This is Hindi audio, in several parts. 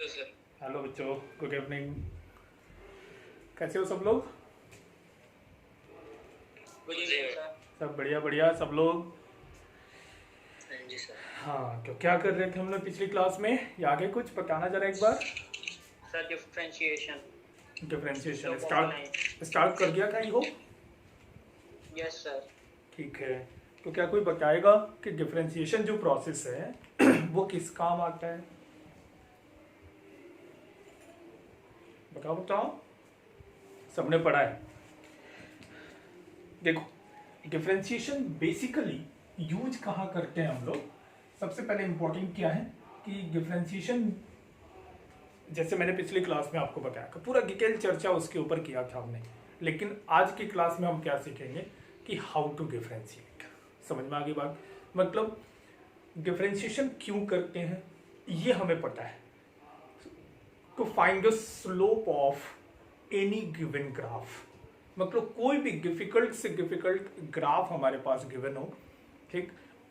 Hello sir. हेलो बच्चों, गुड इवनिंग। कैसे हो सब लोग? Good evening sir. सब बढ़िया बढ़िया सब लोग। हाँ जी सर। हाँ, तो क्या कर रहे थे हम लोग पिछली क्लास में? ये आगे कुछ बताना जरा एक बार। Sir differentiation, differentiation slope of a line. Start start कर दिया क्या? I hope. Yes sir. ठीक है। तो क्या कोई बताएगा कि डिफरेंशिएशन जो प्रोसेस है वो किस काम आता है? बताओ बताओ। सबने पढ़ा है। देखो, डिफरेंशिएशन बेसिकली यूज कहाँ करते हैं हम लोग? सबसे पहले इंपॉर्टेंट क्या है कि डिफरेंशिएशन, जैसे मैंने पिछली क्लास में आपको बताया कि पूरा डिटेल चर्चा उसके ऊपर किया था हमने, लेकिन आज की क्लास में हम क्या सीखेंगे कि हाउ टू डिफरेंशिएट। समझ में आ गई बात? मतलब डिफरेंशिएशन क्यों करते हैं ये हमें पता है। To find the slope of any given graph, मतलब कोई भी डिफिकल्ट से डिफिकल्ट ग्राफ हमारे पास गिवन हो, ठीक,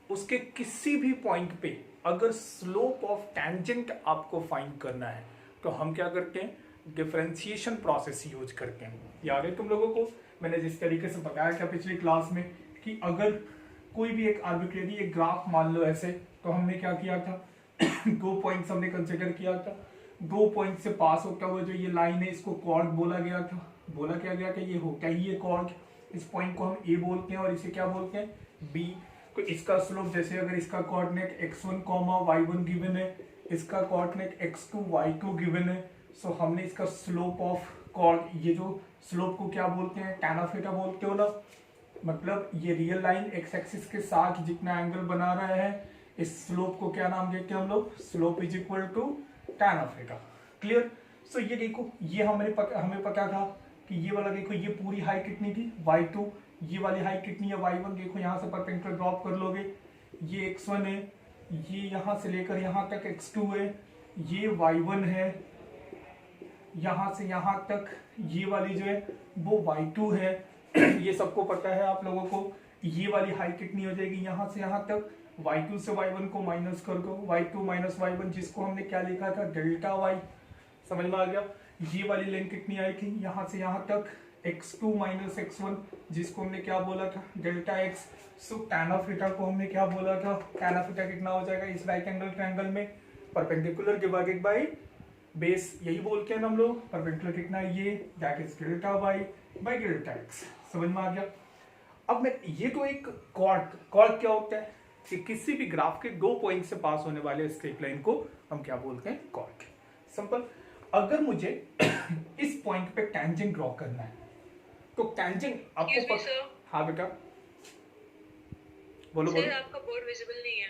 उसके किसी भी पॉइंट पे अगर स्लोप ऑफ टेंजेंट आपको फाइंड करना है तो हम क्या करते हैं? डिफरेंशिएशन प्रोसेस यूज करते हैं। याद है तुम लोगों को मैंने जिस तरीके से बताया क्या पिछली क्लास में कि अगर कोई भी एक आर्बिट्रेरी एक ग्राफ मान लो ऐसे, तो हमने क्या किया था दो पॉइंट्स हमने कंसिडर किया था। दो पॉइंट से पास होता हुआ जो ये लाइन है इसको कॉर्ड बोला गया था। बोला क्या गया कि ये होता ही ये कॉर्ड, इस पॉइंट को हम ए बोलते हैं और इसे क्या बोलते हैं? बी। तो इसका स्लोप, जैसे अगर इसका कोऑर्डिनेट x1 y1 गिवन है, इसका कोऑर्डिनेट x2 y2 गिवन है, सो हमने इसका स्लोप ऑफ कॉर्ड, ये जो स्लोप को क्या बोलते हैं? tan ऑफ थीटा बोलते हो ना। मतलब ये रियल लाइन एक्स एक्सिस के साथ जितना एंगल बना रहा है, इस स्लोप को क्या नाम देते हैं हम लोग? Slope is equal to tan of theta. Clear? So ये देखो, ये हमें पता था कि ये वाला देखो, ये पूरी हाइट कितनी थी? y2। ये वाली हाइट कितनी है? y1। देखो यहाँ से परपेंडिकुलर ड्रॉप कर लोगे, ये x1 है, ये यहाँ से लेकर यहाँ तक x2 है, ये y1 है, यहाँ से यहाँ तक ये वाली जो है वो y2 है ये सबको पता है आप लोगों को। ये वाली हाइट कितनी हो जाएगी? यहाँ से यहाँ तक y2 से y1 को माइनस कर दो, y2 माइनस y1, जिसको हमने क्या लिखा था? Delta y। समझ में आ गया? ये वाली लेंथ कितनी आई थी? यहाँ से यहाँ तक x2 माइनस x1, जिसको हमने क्या बोला था? Delta x। So tan of theta को हमने क्या बोला था? tan ऑफ थीटा कितना हो जाएगा इस राइट एंगल ट्रायंगल में? परपेंडिकुलर डिवाइडेड बाय बेस, यही बोलते हैं हम लोग। परपेंडिकुलर कितना है ये? That is delta y by delta x। समझ में आ गया? अब मैं ये तो एक कॉर्ड क्या होता है कि किसी भी ग्राफ के दो पॉइंट से पास होने वाले स्ट्रेट लाइन को हम क्या बोलते हैं? कॉर्ड। सिंपल। अगर मुझे इस पॉइंट पे टेंजेंट ड्रॉ करना है तो टेंजेंट आपको हाँ बेटा बोलो बोलो। आपका बोर्ड विजिबल नहीं है।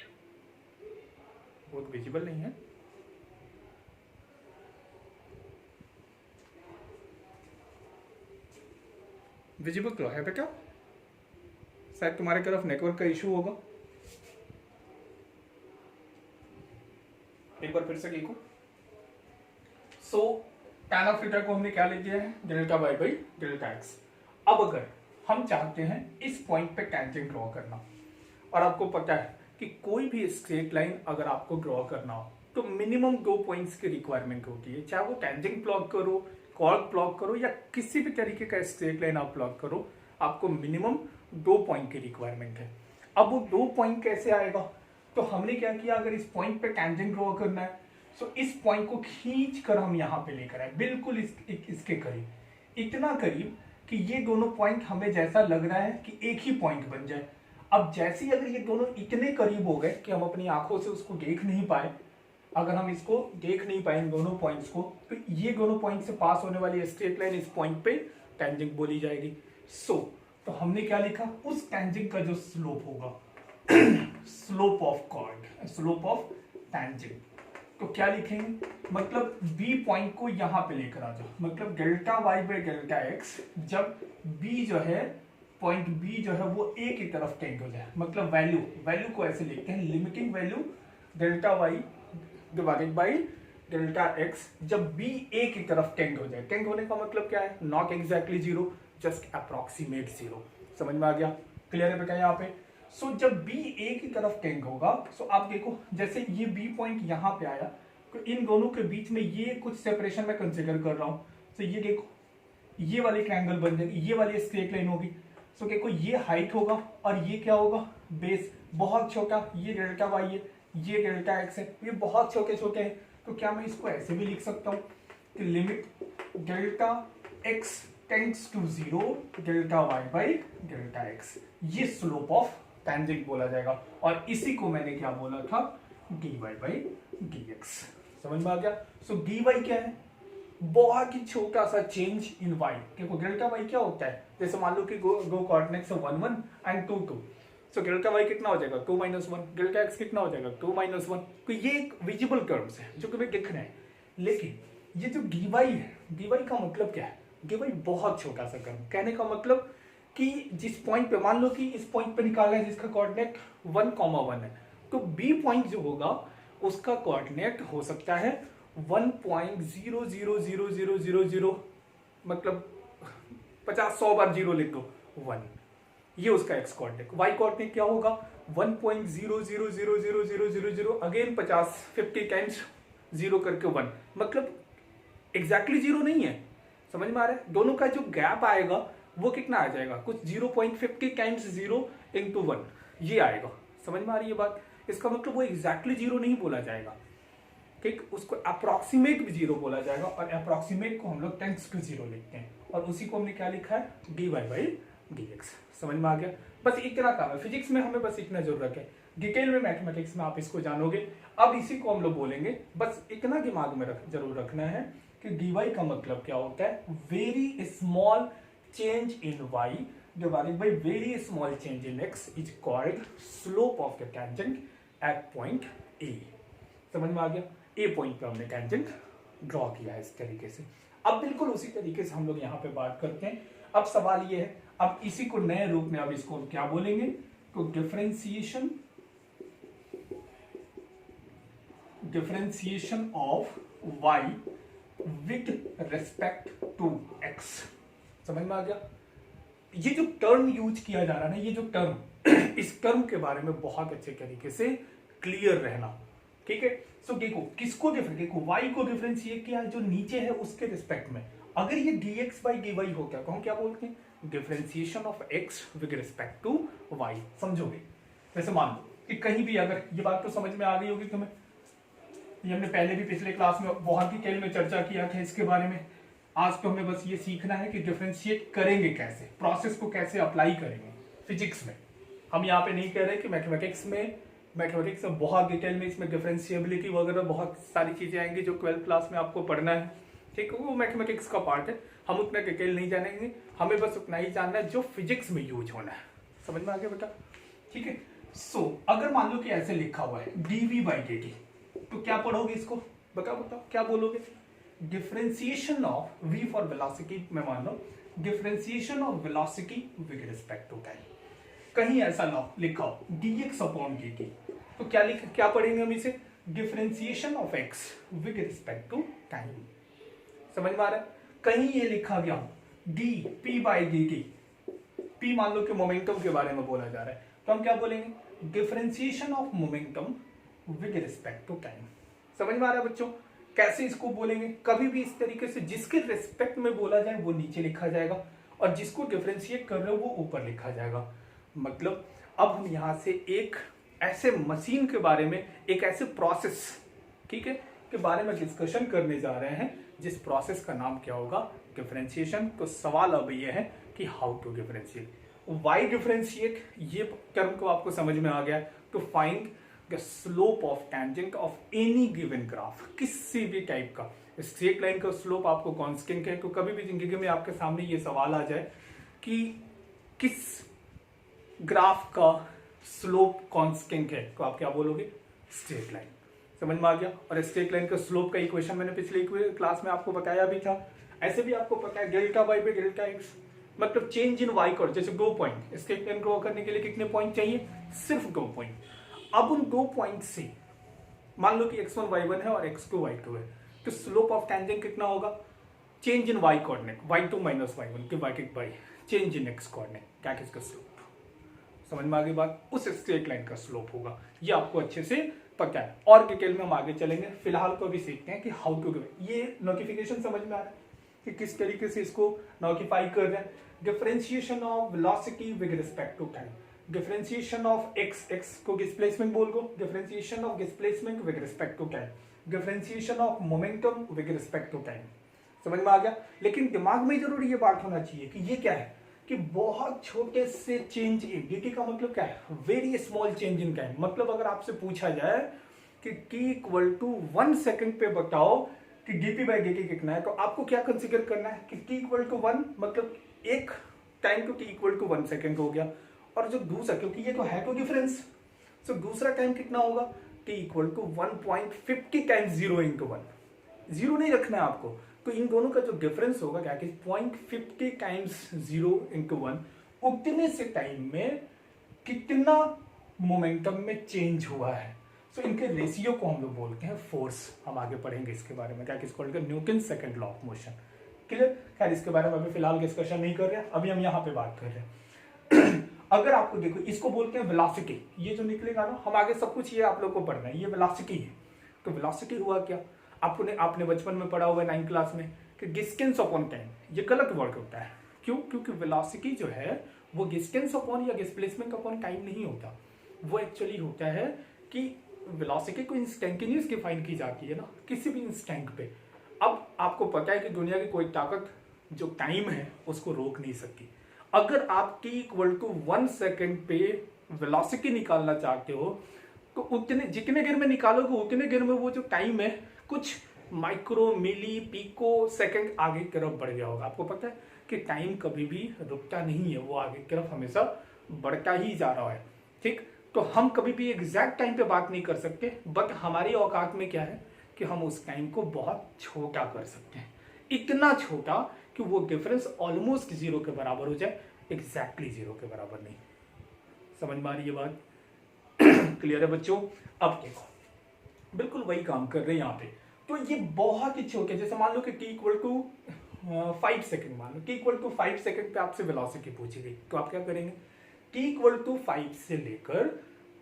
बोर्ड विजिबल नहीं है? विजिबल तो है बेटा, शायद तुम्हारे तरफ नेटवर्क का इशू होगा। एक बार फिर से लिखो। सो tan ऑफ थीटा को हमने क्या ले लिया है? Delta y by delta x। अब अगर हम चाहते हैं इस पॉइंट पे टेंजेंट ड्रॉ करना, और आपको पता है कि कोई भी स्ट्रेट लाइन अगर आपको ड्रॉ करना हो तो मिनिमम दो पॉइंट्स की रिक्वायरमेंट होती है, चाहे वो टेंजेंट प्लॉट करो, कॉर्ड प्लॉट करो, या किसी भी तरीके का स्ट्रेट लाइन आप प्लॉट करो, आपको मिनिमम दो पॉइंट की रिक्वायरमेंट है। अब वो दो पॉइंट कैसे आएगा? तो हमने क्या किया, अगर इस पॉइंट पे टेंजेंट ड्रॉ करना है तो इस पॉइंट को खींच कर हम यहाँ पे लेकर आए, बिल्कुल इसके करीब, इतना करीब कि ये दोनों पॉइंट हमें जैसा लग रहा है कि एक ही पॉइंट बन जाए। अब जैसे ही अगर ये दोनों इतने करीब हो गए कि हम अपनी आंखों से उसको देख नहीं पाए, अगर हम इसको देख नहीं पाए इन दोनों पॉइंट्स को, तो ये दोनों पॉइंट से पास होने वाली स्ट्रेट लाइन इस पॉइंट पे टेंजेंट बोली जाएगी। तो हमने क्या लिखा? उस टेंजेंट का जो स्लोप होगा slope of chord, slope of tangent, तो क्या लिखेंगे? मतलब बी पॉइंट को यहां पे लेकर आ जाओ, मतलब delta y by delta x, जब बी जो है पॉइंट बी जो है वो ए की तरफ टेंड हो जाए, मतलब वैल्यू को ऐसे लिखते हैं, limiting value delta y divided by delta x, जब बी ए की तरफ टेंड हो जाए। टेंड होने का मतलब क्या है? Not exactly zero, just approximate zero. समझ में आ गया? क्लियर है बेटा यहाँ पे? सो जब बी ए की तरफ टेंड होगा, सो आप देखो जैसे ये बी पॉइंट यहाँ पे आया, इन दोनों के बीच में ये कुछ सेपरेशन मैं कंसिडर कर रहा हूँ। तो ये देखो, ये वाली ट्रायंगल बन जाएगी, ये वाली स्ट्रेट लाइन होगी। सो देखो ये हाइट होगा और ये क्या होगा, बेस। बहुत छोटा, ये डेल्टा वाई है, ये डेल्टा एक्स है, ये बहुत छोटे छोटे हैं। तो क्या मैं इसको ऐसे भी लिख सकता हूँ कि limit delta x tends to 0 delta y by delta x, ये स्लोप ऑफ टेंजेंट बोला जाएगा। और इसी को मैंने क्या बोला था, d y by d x. समझ में आ गया। सो डी वाई क्या है, बहुत ही छोटा सा चेंज इन वाई। देखो डेल्टा वाई क्या होता है, जैसे मान लो कि गो coordinates 1 1 and 2 2। So delta y कितना हो जाएगा 2 - 1, डेल्टा एक्स कितना हो जाएगा 2 - 1। तो ये एक विजिबल टर्म्स है जो कि हमें दिख रहे हैं। लेकिन ये जो डी वाई है, डी वाई का मतलब क्या है, डी वाई बहुत छोटा सा टर्म। कहने का मतलब कि जिस पॉइंट पे, मान लो कि इस पॉइंट पे निकालना है जिसका कोऑर्डिनेट 1, 1 है, तो बी पॉइंट जो होगा उसका कोऑर्डिनेट हो सकता है 1.00000, मतलब 50-100 बार जीरो लिख दो 1, ये उसका एक्स कोऑर्डिनेट। वाई कोऑर्डिनेट क्या होगा 1.0000000, अगेन 50 टाइम्स जीरो करके 1, मतलब एग्जैक्टली जीरो नहीं है। समझ में आ रहा है। दोनों का जो गैप आएगा वो कितना आ जाएगा, कुछ 0.50 टाइम्स 0 इंटू 1, ये आएगा। समझ में आ रही है बात। इसका मतलब वो एग्जैक्टली जीरो नहीं बोला जाएगा, ठीक, उसको अप्रोक्सीमेट भी जीरो बोला जाएगा। और अप्रोक्सीमेट को हम लोग टेंड्स टू 0 लिखते हैं, और उसी को हमने क्या लिखा है, d y by d x. समझ में आ गया। बस इतना काम है फिजिक्स में, हमें बस इतना जरूरत है। डिटेल में मैथमेटिक्स में आप इसको जानोगे। अब इसी को हम लोग बोलेंगे, बस इतना दिमाग में जरूर रखना है कि डी वाई का मतलब क्या होता है, very small change in y divided by very small change in x is called slope of the tangent at point A। समझ में आ गया। ए पॉइंट पे हमने टेंजेंट ड्रॉ किया है इस तरीके से। अब बिल्कुल उसी तरीके से हम लोग यहाँ पे बात करते हैं। अब सवाल ये है, अब इसी को नए रूप में अब इसको क्या बोलेंगे, तो differentiation of y with respect to x। समझ में आ गया। ये जो टर्म यूज किया जा रहा है ना, ये जो टर्म इस टर्म के बारे में बहुत अच्छे तरीके से क्लियर रहना, ठीक है। सो देखो किसको देखो y को डिफरेंशिएट किया है जो नीचे है उसके रिस्पेक्ट में। अगर ये dx बाई dy हो गया तो हम क्या बोलते हैं, differentiation of x with respect to y। समझोगे। वैसे मान लो कि कहीं भी, अगर ये बात तो समझ में आ गई होगी तुम्हें, ये हमने पहले भी पिछले क्लास में बहुत डिटेल में चर्चा किया था इसके बारे में। आज तो हमें बस ये सीखना है कि डिफरेंशिएट करेंगे कैसे, प्रोसेस को कैसे अप्लाई करेंगे फिजिक्स में। हम यहाँ पे नहीं कह रहे कि मैथमेटिक्स में बहुत डिटेल में इसमें डिफरेंशिएबिलिटी वगैरह बहुत सारी चीजें आएंगी जो 12th क्लास में आपको पढ़ना है, ठीक है, वो मैथमेटिक्स का पार्ट है। हम उतना डिटेल नहीं जानेंगे, हमें बस उतना ही जानना है जो फिजिक्स में यूज होना है। समझ में आ गया बेटा, ठीक है। सो अगर मान लो कि ऐसे लिखा हुआ है dv बाई dt, तो क्या पढ़ोगे इसको, बताओ क्या बोलोगे, differentiation of v for velocity में मान लो differentiation of velocity with respect to time. कहीं ऐसा लॉ लिखा हो dx अपॉन dt, तो क्या पढ़ेंगे हम इसे, differentiation of x with respect to time. समझ में आ रहा है। कहीं ये लिखा गया हो dp बाई dt, p मान लो कि मोमेंटम के बारे में बोला जा रहा है, तो हम क्या बोलेंगे, differentiation of momentum with respect to time. समझ में आ रहा है बच्चों, कैसे इसको बोलेंगे। कभी भी इस तरीके से जिसके रिस्पेक्ट में बोला जाए वो नीचे लिखा जाएगा, और जिसको डिफरेंशिएट कर रहे हो वो ऊपर लिखा जाएगा। मतलब अब हम यहाँ से एक ऐसे मशीन के बारे में, एक ऐसे प्रोसेस, ठीक है, के बारे में डिस्कशन करने जा रहे हैं जिस प्रोसेस का नाम क्या होगा, डिफरेंशिएशन। तो सवाल अब ये है कि how to differentiate, y differentiate, ये टर्म को आपको समझ में आ गया। To find the slope of tangent of any given graph, किसी भी टाइप का स्ट्रेट लाइन का स्लोप आपको कांस्टेंट है। तो कभी भी जिंदगी में आपके सामने ये सवाल आ जाए कि किस ग्राफ का स्लोप कांस्टेंट है, तो आप क्या बोलोगे, स्ट्रेट लाइन। समझ में आ गया। और स्ट्रेट लाइन का स्लोप का इक्वेशन मैंने पिछले क्लास में आपको बताया भी था। ऐसे भी आपको पता है डेल्टा वाई पे डेल्टा एक्स, मतलब चेंज इन वाई कोड। जैसे 2 पॉइंट, स्ट्रेट लाइन ड्रॉ करने के लिए कितने पॉइंट चाहिए, सिर्फ 2 पॉइंट। अब उन 2 पॉइंट से मान लो कि x1 y1 है और x2 y2 है, तो स्लोप ऑफ टेंजेंट कितना होगा, change in y coordinate y2 minus y1 divided by change in x coordinate, क्या किसका स्लोप। समझ में आ गई बात, उस स्ट्रेट लाइन का स्लोप होगा। ये आपको अच्छे से पक्का है, और डिटेल में हम आगे चलेंगे। फिलहाल को अभी सीखते हैं कि हाउ टू गिव। ये नोटिफिकेशन समझ में आ रहा है कि किस तरीके से इसको नोटिफाई कर रहे हैं। Differentiation of velocity with respect to time, differentiation of x को डिस्प्लेसमेंट बोल दो, differentiation of displacement with respect to time, differentiation of momentum with respect to time. समझ में आ गया। लेकिन दिमाग में जरूर ये बात होना चाहिए कि ये क्या है कि बहुत छोटे से चेंज इन dt का मतलब क्या है, very small change in time. मतलब अगर आपसे पूछा जाए कि t इक्वल टू 1 सेकंड पे बताओ कि dp/dt कितना है, तो आपको क्या कंसीडर करना है कि t इक्वल टू 1 मतलब एक time to t equal to 1 second हो गया, और जो दूसरा, क्योंकि ये तो है तो डिफरेंस, तो दूसरा टाइम कितना होगा t equal to 1.50 times 0 into 1। Zero नहीं रखना है आपको, तो इन दोनों का जो डिफरेंस होगा क्या कि 0.50 टाइम्स 0 इंटू 1, उतने से टाइम में कितना मोमेंटम में चेंज हुआ है। सो इनके रेशियो को हम लोग बोलते हैं फोर्स। हम आगे पढ़ेंगे इसके बारे में, क्या कि इसको Newton second law of motion. Clear. खैर इसके बारे में अभी फिलहाल डिस्कशन नहीं कर रहे हैं, अभी हम यहाँ पे बात कर रहे हैं। अगर आपको देखो, इसको बोलते हैं वेलोसिटी। ये जो निकलेगा ना, हम आगे सब कुछ ये आप लोग को पढ़ना है, ये वेलोसिटी है। तो वेलोसिटी हुआ क्या, आपने बचपन में पढ़ा हुआ है 9th क्लास में कि डिस्टेंस अपॉन टाइम। ये गलत वर्क होता है। क्यों? क्योंकि वेलोसिटी जो है वो डिस्टेंस अपॉन या डिस्प्लेसमेंट अपॉन टाइम नहीं होता। वो एक्चुअली होता है कि वेलोसिटी को इंस्टेंटेनियस डिफाइन की जाती है ना, किसी भी इंस्टेंट पे। अब आपको पता है कि दुनिया की कोई ताकत जो टाइम है उसको रोक नहीं सकती। अगर आप t इक्वल टू 1 सेकेंड पे वेलोसिटी निकालना चाहते हो, तो उतने जितने देर में निकालोगे उतने देर में वो जो टाइम है कुछ माइक्रो मिली पिको सेकंड आगे की तरफ बढ़ गया होगा। आपको पता है कि टाइम कभी भी रुकता नहीं है, वो आगे की तरफ हमेशा बढ़ता ही जा रहा है। ठीक, तो हम कभी भी एग्जैक्ट टाइम पे बात नहीं कर सकते, बट हमारी औकात में क्या है कि हम उस टाइम को बहुत छोटा कर सकते हैं, इतना छोटा कि वो डिफरेंस ऑलमोस्ट 0 के बराबर हो जाए, एग्जैक्टली 0 के बराबर नहीं। समझ में आ रही है बात? क्लियर है बच्चों? अब देखो, बिल्कुल वही काम कर रहे हैं यहाँ पे। तो ये बहुत ही छोटे, जैसे मान लो कि t इक्वल टू 5 सेकेंड, मान लो t इक्वल टू 5 सेकेंड पे आपसे वेलोसिटी पूछी गई, तो आप क्या करेंगे? t इक्वल टू 5 से लेकर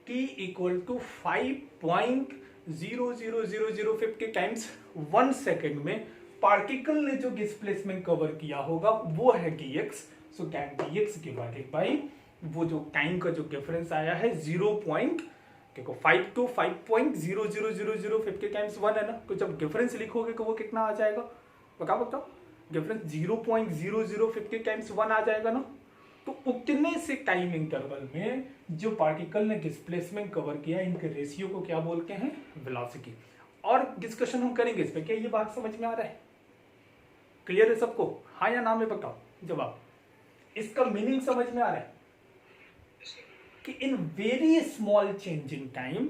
t equal to 5.0000050 times 1 second में पार्टिकल ने जो डिस्प्लेसमेंट कवर किया होगा वो है dx। So time dx divided by वो जो टाइम का जो डिफरेंस आया है 5 to 5.0000050 टाइम्स 1 है ना। तो जब डिफरेंस लिखोगे तो वो कितना आ जाएगा? बताओ डिफरेंस 0.0050 टाइम्स 1 आ जाएगा ना। तो उतने से टाइम इंटरवल में जो पार्टिकल ने डिस्प्लेसमेंट कवर किया, इनके रेशियो को क्या बोलते हैं? वेलोसिटी। और डिस्कशन हम करेंगे इस पे। क्या ये बात समझ में आ रहा है? क्लियर है सबको? हाँ या ना में बताओ जवाब। इसका मीनिंग समझ में आ रहा है कि in very small change in time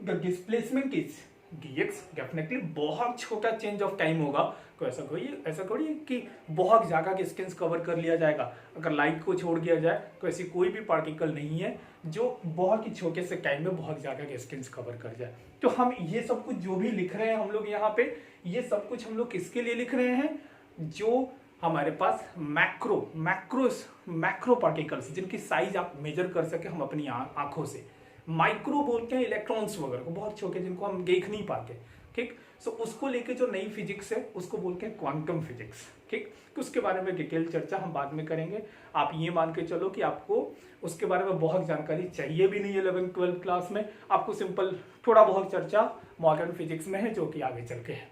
the displacement is dx। Definitely बहुत छोटा चेंज ऑफ टाइम होगा। तो ऐसा थोड़ी कि बहुत ज्यादा डिस्टेंस कवर कर लिया जाएगा। अगर लाइट को छोड़ दिया जाए तो ऐसी कोई भी पार्टिकल नहीं है जो बहुत ही छोटे से टाइम में बहुत ज्यादा डिस्टेंस कवर कर जाए। तो हम ये सब कुछ जो भी लिख रहे हैं हम लोग यहाँ पे, ये सब कुछ हम लोग किसके लिए लिख रहे हैं? जो हमारे पास मैक्रो पार्टिकल्स जिनकी साइज आप मेजर कर सके हम अपनी आंखों से। माइक्रो बोलते हैं इलेक्ट्रॉन्स वगैरह को, बहुत छोटे जिनको हम देख नहीं पाते। ठीक, सो उसको लेके जो नई फिजिक्स है उसको बोलते हैं क्वांटम फिजिक्स। ठीक, तो उसके बारे में डिटेल चर्चा हम बाद में करेंगे। आप ये मान के चलो कि आपको उसके बारे में बहुत जानकारी चाहिए भी नहीं 11th 12th क्लास में। आपको सिंपल थोड़ा बहुत चर्चा मॉडर्न फिजिक्स में है जो कि आगे चल के है।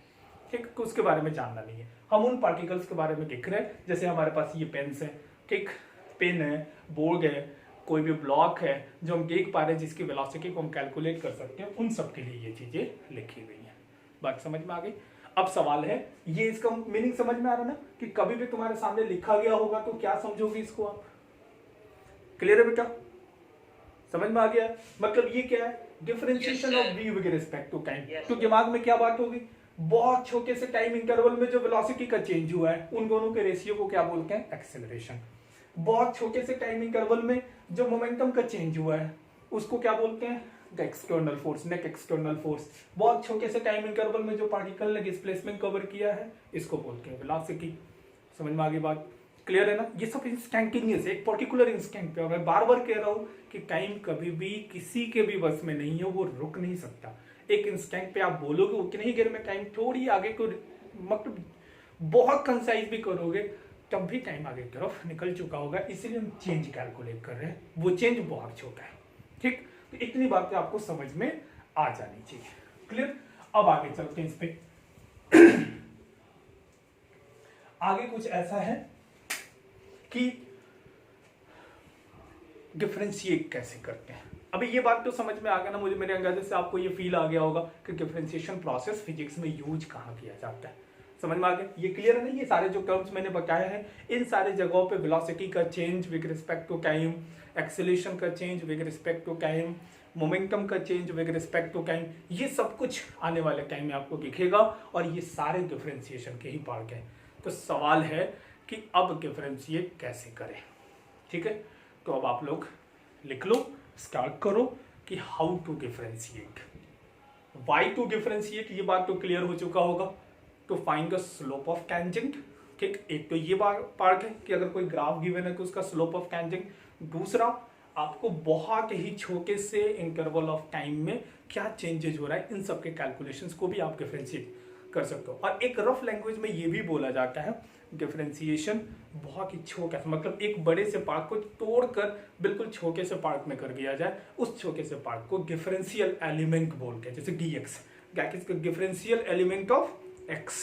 ठीक, तो उसके बारे में जानना नहीं है। हम उन पार्टिकल्स के बारे में देख रहे हैं, जैसे हमारे पास ये पेन्स है, ठीक, पेन है, बोर्ड है, कोई भी ब्लॉक है जो हम देख पा रहे हैं जिसकी वेलोसिटी को हम कैलकुलेट कर सकते हैं, उन सब के लिए ये चीजें लिखी गई हैं। बात समझ में आ गई? अब सवाल है, ये इसका मीनिंग समझ में आ रहा है ना कि कभी भी तुम्हारे सामने लिखा गया होगा तो क्या समझोगे इसको आप? क्लियर है बेटा? समझ में आ गया? मतलब ये क्या है? Differentiation of v with respect to time. तो दिमाग में क्या बात होगी? बहुत छोटे से टाइम इंटरवल में जो वेलोसिटी का चेंज हुआ है उन दोनों के रेशियो को क्या बोलते हैं? एक्सेलरेशन। बहुत छोटे से टाइम इंटरवल में जो मोमेंटम का चेंज हुआ है उसको क्या बोलते हैं? The external force, net external force. बहुत छोटे से टाइम इंटरवल में जो पार्टिकल ने डिस्प्लेसमेंट कवर किया है इसको बोलते हैं वेलोसिटी। समझ में आ गई बात? क्लियर है ना? ये सब इंस्टेंटेनियस है, एक पर्टिकुलर इंस्टेंट पे। और मैं बार बार कह रहा हूँ कि टाइम कभी भी किसी के भी बस में नहीं है, वो रुक नहीं सकता। एक इंस्टेंट पे आप बोलोगे उतनी ही देर में टाइम थोड़ी आगे को, मतलब बहुत कंसाइज भी करोगे तब भी टाइम आगे की तरफ निकल चुका होगा। इसीलिए हम चेंज कैलकुलेट कर रहे हैं, वो चेंज बहुत छोटा है। ठीक, तो इतनी बातें आपको समझ में आ जानी चाहिए। क्लियर? अब आगे चलते हैं इस पे। आगे कुछ ऐसा है कि डिफरेंशिएट कैसे करते हैं। अभी ये बात तो समझ में आ गया ना मुझे, मेरे अंदाजे से आपको ये फील आ गया होगा कि डिफरेंशिएशन प्रोसेस फिजिक्स में यूज कहाँ किया जाता है। समझ में आ गया? ये क्लियर है ना? ये सारे जो टर्म्स मैंने बताए हैं, इन सारे जगहों पे वेलोसिटी का change with respect to time, acceleration का change with respect to time, momentum का change with respect to time, ये सब कुछ आने वाले टाइम में आपको दिखेगा। और ये सारे डिफरेंशिएशन के ही पार्ट हैं। तो सवाल है कि अब डिफरेंशिएट कैसे करें। ठीक है, तो अब आप लोग लिख लो, स्टार्ट करो कि how to differentiate, why to differentiate. ये बात तो क्लियर हो चुका होगा। तो find the slope of tangent. ठीक, एक तो ये पार्ट है कि अगर कोई ग्राफ गिवन है तो उसका स्लोप ऑफ टेंजेंट। दूसरा, आपको बहुत ही छोटे से इंटरवल ऑफ टाइम में क्या चेंजेस हो रहा है, इन सब के कैलकुलेशंस को भी आप डिफरेंशिएट कर सकते हो। और एक रफ लैंग्वेज में ये भी बोला जाता है डिफरेंशिएशन बहुत ही छोटा, मतलब एक बड़े से पार्ट को तोड़कर बिल्कुल छोटे से पार्ट में कर दिया जाए, उस छोटे से पार्ट को डिफरेंशियल एलिमेंट बोलते हैं। जैसे dx, that is the differential element of x,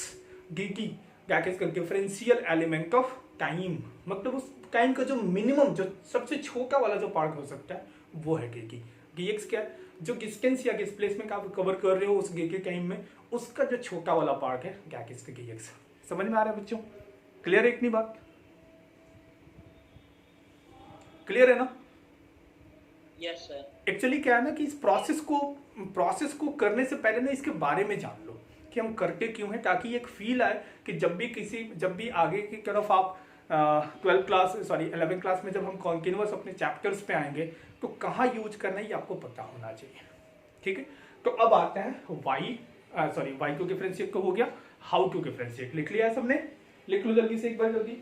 dt, that is the differential element of time, मतलब उस टाइम का जो मिनिमम, जो सबसे छोटा वाला जो पार्ट हो सकता है वो है dt। dx क्या है? जो डिस्टेंस या डिस्प्लेसमेंट आप कवर कर रहे हो उस dt टाइम में, उसका जो छोटा वाला पार्ट है दैट इज द dx। समझ में आ रहा है बच्चों? क्लियर है इतनी बात? क्लियर है ना? Yes sir. एक्चुअली क्या है ना कि इस प्रोसेस को करने से पहले ना इसके बारे में जान लो कि हम करते क्यों हैं, ताकि एक फील आए कि जब भी आगे की तरफ आप 11th क्लास में जब हम कॉन्टिन्यूअस अपने चैप्टर्स पे आएंगे तो कहाँ यूज करना है ये आपको पता होना चाहिए। ठीक है, तो अब आता है वाई टू डिफरेंशिएट को हो गया, हाउ टू डिफरेंशिएट लिख लिया है सबने? लिख लो जल्दी से एक बार, जल्दी।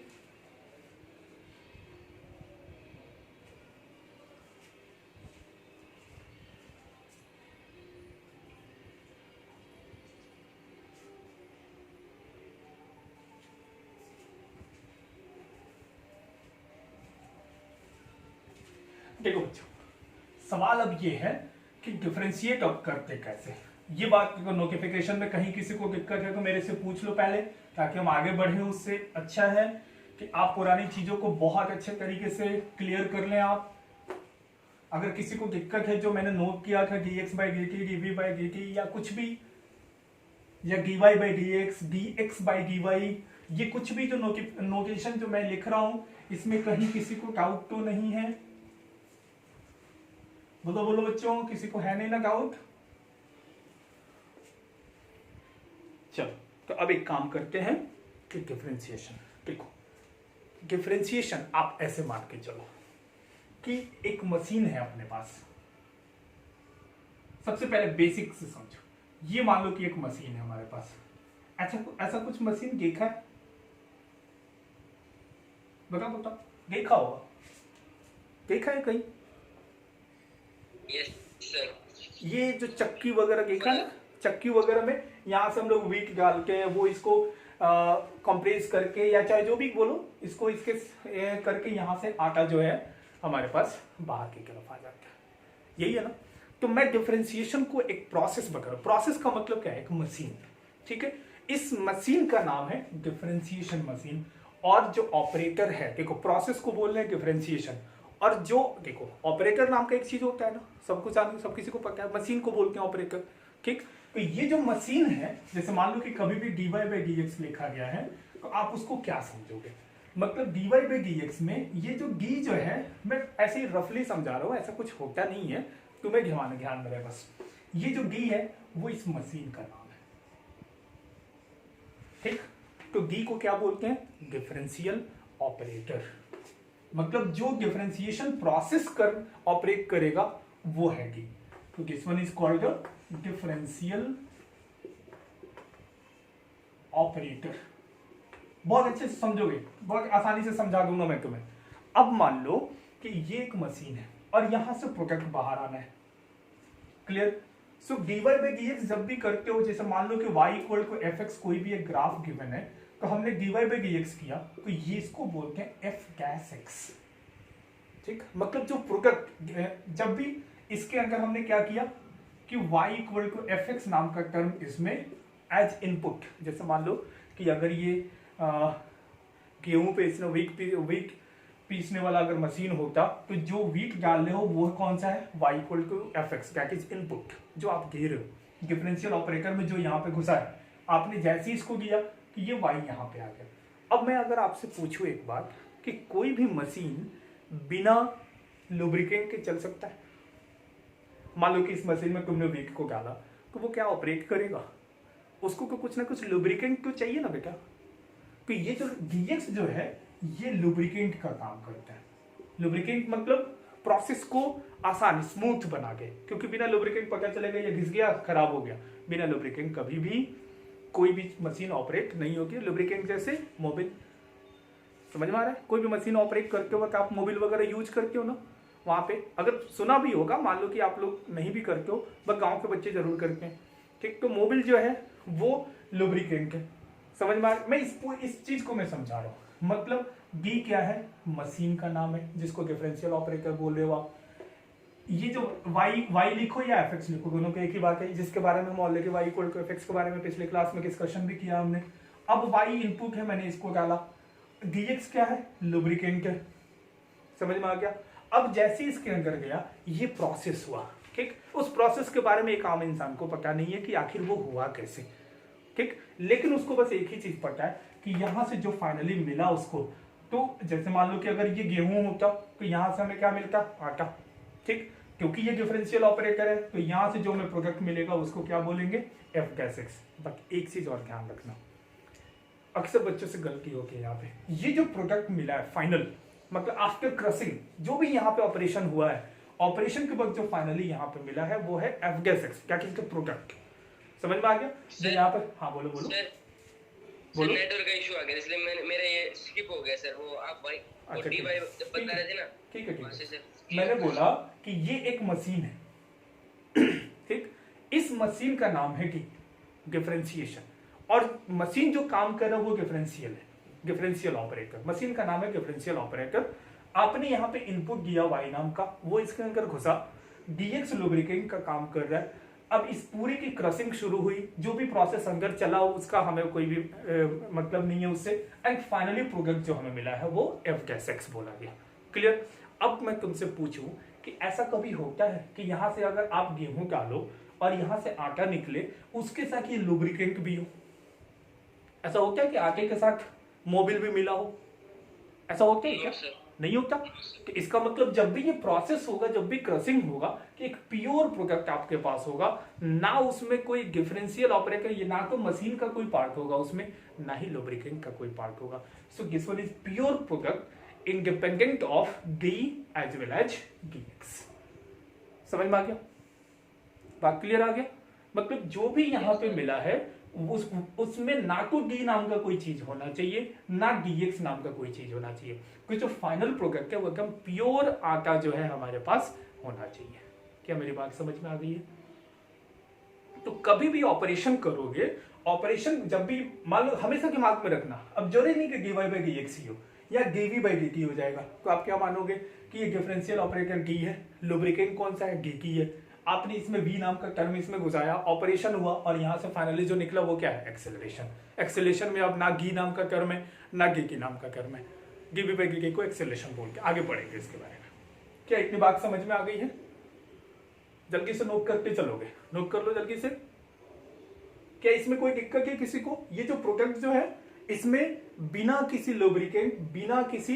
देखो बच्चों, सवाल अब ये है कि डिफरेंशिएट अब करते कैसे। ये बात नोटिफिकेशन में कहीं किसी को दिक्कत है तो मेरे से पूछ लो पहले, ताकि हम आगे बढ़े। उससे अच्छा है कि आप पुरानी चीजों को बहुत अच्छे तरीके से क्लियर कर लें। आप अगर किसी को दिक्कत है, जो मैंने नोट किया था dx by dt, dv by dt या कुछ भी, या dy by dx, dx by dy, ये कुछ भी जो नोटेशन जो मैं लिख रहा हूं, इसमें कहीं किसी को डाउट तो नहीं है? बोलो बोलो बच्चों, किसी को है नहीं ना डाउट? चलो, तो अब एक काम करते हैं कि डिफरेंशिएशन। देखो, डिफरेंशिएशन आप ऐसे मान के चलो कि एक मशीन है अपने पास। सबसे पहले बेसिक से समझो, ये मान लो कि एक मशीन है हमारे पास। ऐसा कुछ मशीन देखा है? बताओ, देखा होगा, देखा है कहीं? Yes sir. ये जो चक्की वगैरह देखा ना, चक्की वगैरह में यहाँ से हम लोग व्हीट डाल के वो इसको कंप्रेस करके, या चाहे जो भी बोलो, इसको इसके करके यहाँ से आटा जो है हमारे पास बाहर की तरफ आ जाता है। यही है ना? तो मैं डिफरेंशिएशन को एक प्रोसेस बता रहा हूं। प्रोसेस का मतलब क्या है? एक मशीन। ठीक है, इस मशीन का नाम है डिफरेंशिएशन मशीन। और जो ऑपरेटर है, देखो प्रोसेस को बोल रहे हैं डिफरेंशिएशन, और जो देखो ऑपरेटर नाम का एक चीज होता है ना, सब किसी को पता है, मशीन को बोलते हैं ऑपरेटर। ठीक, तो ये जो मशीन है, जैसे मान लो कि कभी भी dy by dx लिखा गया है, तो आप उसको क्या समझोगे? मतलब dy by dx में ये जो d जो है, मैं ऐसे ही रफली समझा रहा हूँ, ऐसा कुछ होता नहीं है, तुम्हें ध्यान में रहे बस। ये जो d है वो इस मशीन का नाम है। ठीक, तो d को क्या बोलते हैं? Differential operator. मतलब जो डिफरेंशिएशन प्रोसेस कर ऑपरेट करेगा वो है d। तो this one is called the differential operator. बहुत अच्छे से समझोगे, बहुत आसानी से समझा दूंगा मैं तुम्हें। अब मान लो कि ये एक मशीन है और यहां से प्रोडक्ट बाहर आना है। Clear? So dy by d x जब भी करते हो, जैसे मान लो कि y equal to f x कोई भी एक ग्राफ गिवन है, तो हमने dy बाई डी एक्स किया, तो ये इसको बोलते हैं एफ गैस एक्स। ठीक, मतलब जो प्रोडक्ट जब भी इसके अंदर हमने क्या किया कि y equal to f x नाम का टर्म इसमें एज इनपुट, जैसे मान लो कि अगर ये गेहूं पे वीट पीसने वाला अगर मशीन होता, तो जो वीट डाल रहे हो वो कौन सा है, y equal to f x, that is input जो आप दे रहे हो डिफरेंशियल ऑपरेटर में, जो यहाँ पे घुसा है। आपने जैसे ही इसको दिया कि ये y यहाँ पे आ गया। अब मैं अगर आपसे पूछूं एक बात कि कोई भी मशीन बिना लुब्रिकेंट के चल सकता है? मान लो कि इस मशीन में तुमने वीट को डाला, तो वो क्या ऑपरेट करेगा? उसको कुछ ना कुछ लुब्रिकेंट तो चाहिए ना बेटा। तो ये जो डीएक्स जो है ये लुब्रिकेंट का काम करता है। लुब्रिकेंट मतलब प्रोसेस को आसान स्मूथ बना के, क्योंकि बिना लुब्रिकेंट पता चलेगा ये घिस गया, खराब हो गया। बिना लुब्रिकेंट कभी भी कोई भी मशीन ऑपरेट नहीं होगी। लुब्रिकेंट जैसे मोबिल, समझ में आ रहा है? कोई भी मशीन ऑपरेट करते वक्त आप मोबिल वगैरह यूज करते हो ना, वहां पे अगर सुना भी होगा, मान लो कि आप लोग नहीं भी करते हो, बस गांव के बच्चे जरूर करते हैं। ठीक, तो मोबिल जो है वो लुब्रिकेंट है। समझ में आ रहा है? मैं इस चीज को मैं समझा रहा हूँ। मतलब बी क्या है, मशीन का नाम है जिसको डिफरेंशियल ऑपरेटर बोल रहे हो आप। ये जो y लिखो या एफ एक्स लिखो, दोनों के एक ही बात है, जिसके बारे में हम already y equal to f x के बारे में पिछले क्लास में डिस्कशन भी किया हमने। अब y इनपुट है, मैंने इसको डाला, dx क्या है, लुब्रिकेंट है। समझ में आ गया? अब जैसे इसके अंदर गया ये प्रोसेस हुआ, ठीक, उस प्रोसेस के बारे में एक आम इंसान को पता नहीं है कि आखिर वो हुआ कैसे। ठीक, लेकिन उसको बस एक ही चीज पता है कि यहां से जो फाइनली मिला उसको, तो जैसे मान लो कि अगर ये गेहूं होता तो यहां से हमें क्या मिलता, आटा। ठीक, क्योंकि ये डिफरेंशियल ऑपरेटर है तो यहां से जो हमें प्रोडक्ट मिलेगा उसको क्या बोलेंगे, एफ गैस एक्स। बट एक चीज और ध्यान रखना, अक्सर बच्चों से गलती होती है यहाँ पे, ये जो प्रोडक्ट मिला है फाइनल, मतलब आफ्टर क्रशिंग जो भी यहाँ पे ऑपरेशन हुआ है, ऑपरेशन के बाद जो फाइनली यहाँ पे मिला है वो है एफ गैस एक्स, क्या कहते हैं, प्रोडक्ट। समझ में आ गया? जो यहाँ पर, हाँ बोलो बोलो बोलो। नेटवर्क का इशू आ गया इसलिए मेरा ये स्किप हो गया सर। वो आप भाई अच्छा, डी बाई जब बता रहे थे ना, ठीक है ठीक वहाँ से है, सर मैंने बोला कि ये एक मशीन है ठीक, इस मशीन का नाम है डिफरेंशिएशन, और मशीन जो काम कर रहा है वो डिफरेंशियल है, डिफरेंशियल ऑपरेटर। मशीन का नाम है डिफरेंशियल ऑपरेटर। आपने यहाँ पे इनपुट दिया y नाम का, वो इसके अंदर घुसा, dx लुब्रिकेंट का काम कर रहा है। अब इस पूरी की क्रशिंग शुरू हुई, जो भी प्रोसेस अंदर चला उसका हमें कोई भी मतलब नहीं है उससे, एंड फाइनली प्रोडक्ट जो हमें मिला है वो एफ गैस एक्स बोला गया। क्लियर? अब मैं तुमसे पूछूं कि ऐसा कभी होता है कि यहां से अगर आप गेहूं डालो और यहां से आटा निकले, उसके साथ ये लुब्रिकेंट भी हो? ऐसा होता है कि आटे के साथ मोबिल भी मिला हो? ऐसा होता है क्या? नहीं होता। तो इसका मतलब जब भी ये प्रोसेस होगा, जब भी क्रशिंग होगा, कि एक प्योर प्रोडक्ट आपके पास होगा, ना उसमें कोई डिफरेंशियल ऑपरेटर, ये ना तो मशीन का कोई पार्ट होगा उसमें, ना ही लुब्रिकेंट का कोई पार्ट होगा। So this one is pure product independent of d as well as dx। समझ में आ गया? बात क्लियर आ गया? मतलब जो भी यहां पे मिला है उसमें ना तो डी नाम का कोई चीज होना चाहिए, ना dx नाम का कोई चीज होना चाहिए। क्योंकि जो फाइनल प्रोडक्ट है वो एकदम प्योर आटा जो है हमारे पास होना चाहिए। क्या मेरी बात समझ में आ गई है? तो कभी भी ऑपरेशन करोगे, ऑपरेशन जब भी मान लो, हमेशा दिमाग में रखना, अब जरूरी नहीं कि dy बाई dx ही हो या dv बाई dt हो जाएगा, तो आप क्या मानोगे कि ये डिफरेंशियल ऑपरेटर d है, लुब्रिकेंट कौन सा है, dt है। आपने इसमें v नाम का टर्म इसमें घुसाया, ऑपरेशन हुआ, और यहां से फाइनली जो निकला वो क्या है, एक्सेलरेशन। एक्सेलरेशन में अब ना g नाम का टर्म है ना dt नाम का टर्म है, dv बाई dt को एक्सेलरेशन बोल के आगे पढ़ेंगे इसके बारे में। क्या इतनी बात समझ में आ गई है? जल्दी से नोट करते चलोगे, नोट कर लो जल्दी से। क्या इसमें कोई दिक्कत है किसी को? ये जो प्रोडक्ट जो है इसमें बिना किसी लुब्रिकेंट, बिना किसी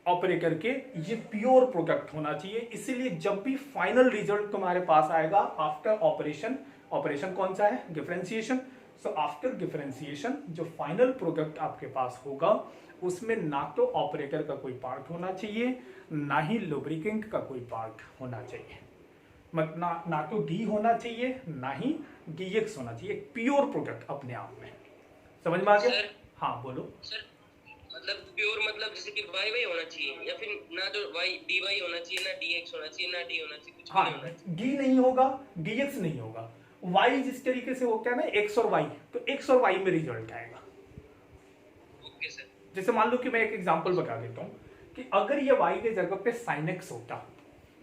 ऑपरेटर के ये प्योर प्रोडक्ट होना चाहिए। इसीलिए जब भी फाइनल रिजल्ट तुम्हारे पास आएगा आफ्टर ऑपरेशन, ऑपरेशन कौन सा है, डिफरेंशिएशन। सो आफ्टर डिफरेंशिएशन जो फाइनल प्रोडक्ट आपके पास होगा उसमें ना तो ऑपरेटर का कोई पार्ट होना चाहिए, ना ही लुब्रिकेंट का कोई पार्ट होना चाहिए, ना तो डी होना चाहिए, ना ही dx होना चाहिए। प्योर प्रोडक्ट अपने आप में। समझ में आ गया? सर हाँ बोलो। सर मतलब प्योर मतलब जैसे कि वाई वाई होना चाहिए या फिर ना तो वाई डी वाई होना चाहिए ना डी एक्स होना चाहिए ना डी होना चाहिए, कुछ भी हाँ, नहीं होना चाहिए। डी नहीं होगा, डीएक्स नहीं होगा। वाई जिस तरीके से होता है ना एक्स और वाई, तो एक्स और वाई में रिजल्ट आएगा। Okay sir. जैसे मान लो कि मैं एक एग्जांपल बता देता हूँ कि अगर ये वाई के जगह पे साइन एक्स होता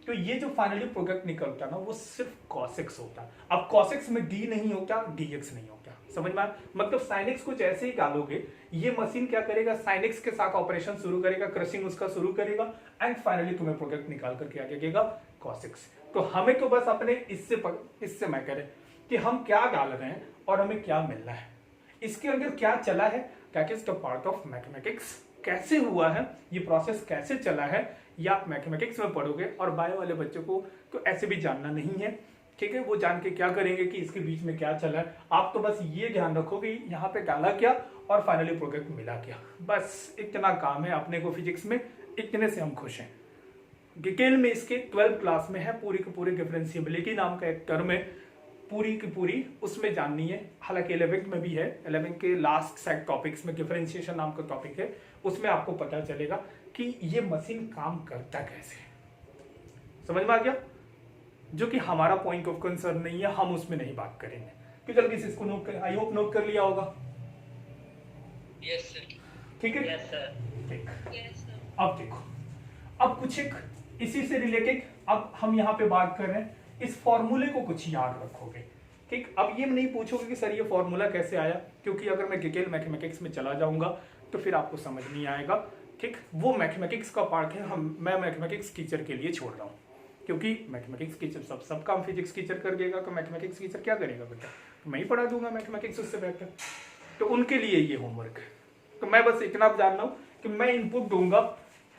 तो ये जो फाइनली प्रोडक्ट निकलता ना वो सिर्फ cos x होता। अब cos x में d नहीं होता, dx नहीं होता। समझ में? मतलब sin x को जैसे ही डालोगे ये मशीन क्या करेगा, sin x के साथ ऑपरेशन शुरू करेगा, क्रशिंग उसका शुरू करेगा एंड फाइनली तुम्हें प्रोडक्ट निकाल कर क्या देगा, cos x। तो हमें तो बस अपने इससे मैं कह रहे कि हम क्या डाल रहे हैं और हमें क्या मिल रहा है, इसके अंदर क्या चला है, that is the part of mathematics. कैसे हुआ है ये प्रोसेस, कैसे चला है, ये आप मैथमेटिक्स में पढ़ोगे और बायो वाले बच्चों को तो ऐसे भी जानना नहीं है, ठीक है। वो जान के क्या करेंगे कि इसके बीच में क्या चला है, आप तो बस ये ध्यान रखोगे यहाँ पे डाला क्या और फाइनली प्रोडक्ट मिला क्या, बस इतना काम है अपने को फिजिक्स में, इतने से हम खुश हैं। डिटेल में इसके 12th क्लास में है, पूरी की पूरी डिफरेंशिएबिलिटी नाम का एक टर्म है, पूरी की पूरी उसमें जाननी है। हालांकि 11th में भी है, 11th के लास्ट सेट टॉपिक्स में डिफरेंशिएशन नाम का टॉपिक है, उसमें आपको पता चलेगा कि ये मशीन काम करता कैसे। समझ में आ गया? जो कि हमारा पॉइंट ऑफ कंसर्न नहीं है, हम उसमें नहीं बात करेंगे। तो जल्दी से इसको नोट कर, आई होप नोट कर लिया होगा। Yes sir. ठीक है, यस सर। ठीक। Yes sir. अब देखो, अब कुछ एक इसी से रिलेटेड अब हम यहाँ पे बात कर रहे हैं, इस फॉर्मूले को कुछ याद रखोगे, ठीक। अब ये नहीं पूछोगे कि सर ये फॉर्मूला कैसे आया, क्योंकि अगर मैं डिटेल मैथमेटिक्स में चला जाऊंगा तो फिर आपको समझ नहीं आएगा, ठीक। वो मैथमेटिक्स का पार्ट है, मैं मैथमेटिक्स टीचर के लिए छोड़ रहा हूँ, क्योंकि मैथमेटिक्स टीचर सब काम फिजिक्स टीचर कर देगा, तो मैथमेटिक्स टीचर क्या करेगा बेटा, तो मैं ही पढ़ा दूंगा मैथमेटिक्स उससे बेहतर, तो उनके लिए ये होमवर्क है। तो मैं बस इतना जानना हूँ कि मैं इनपुट दूंगा,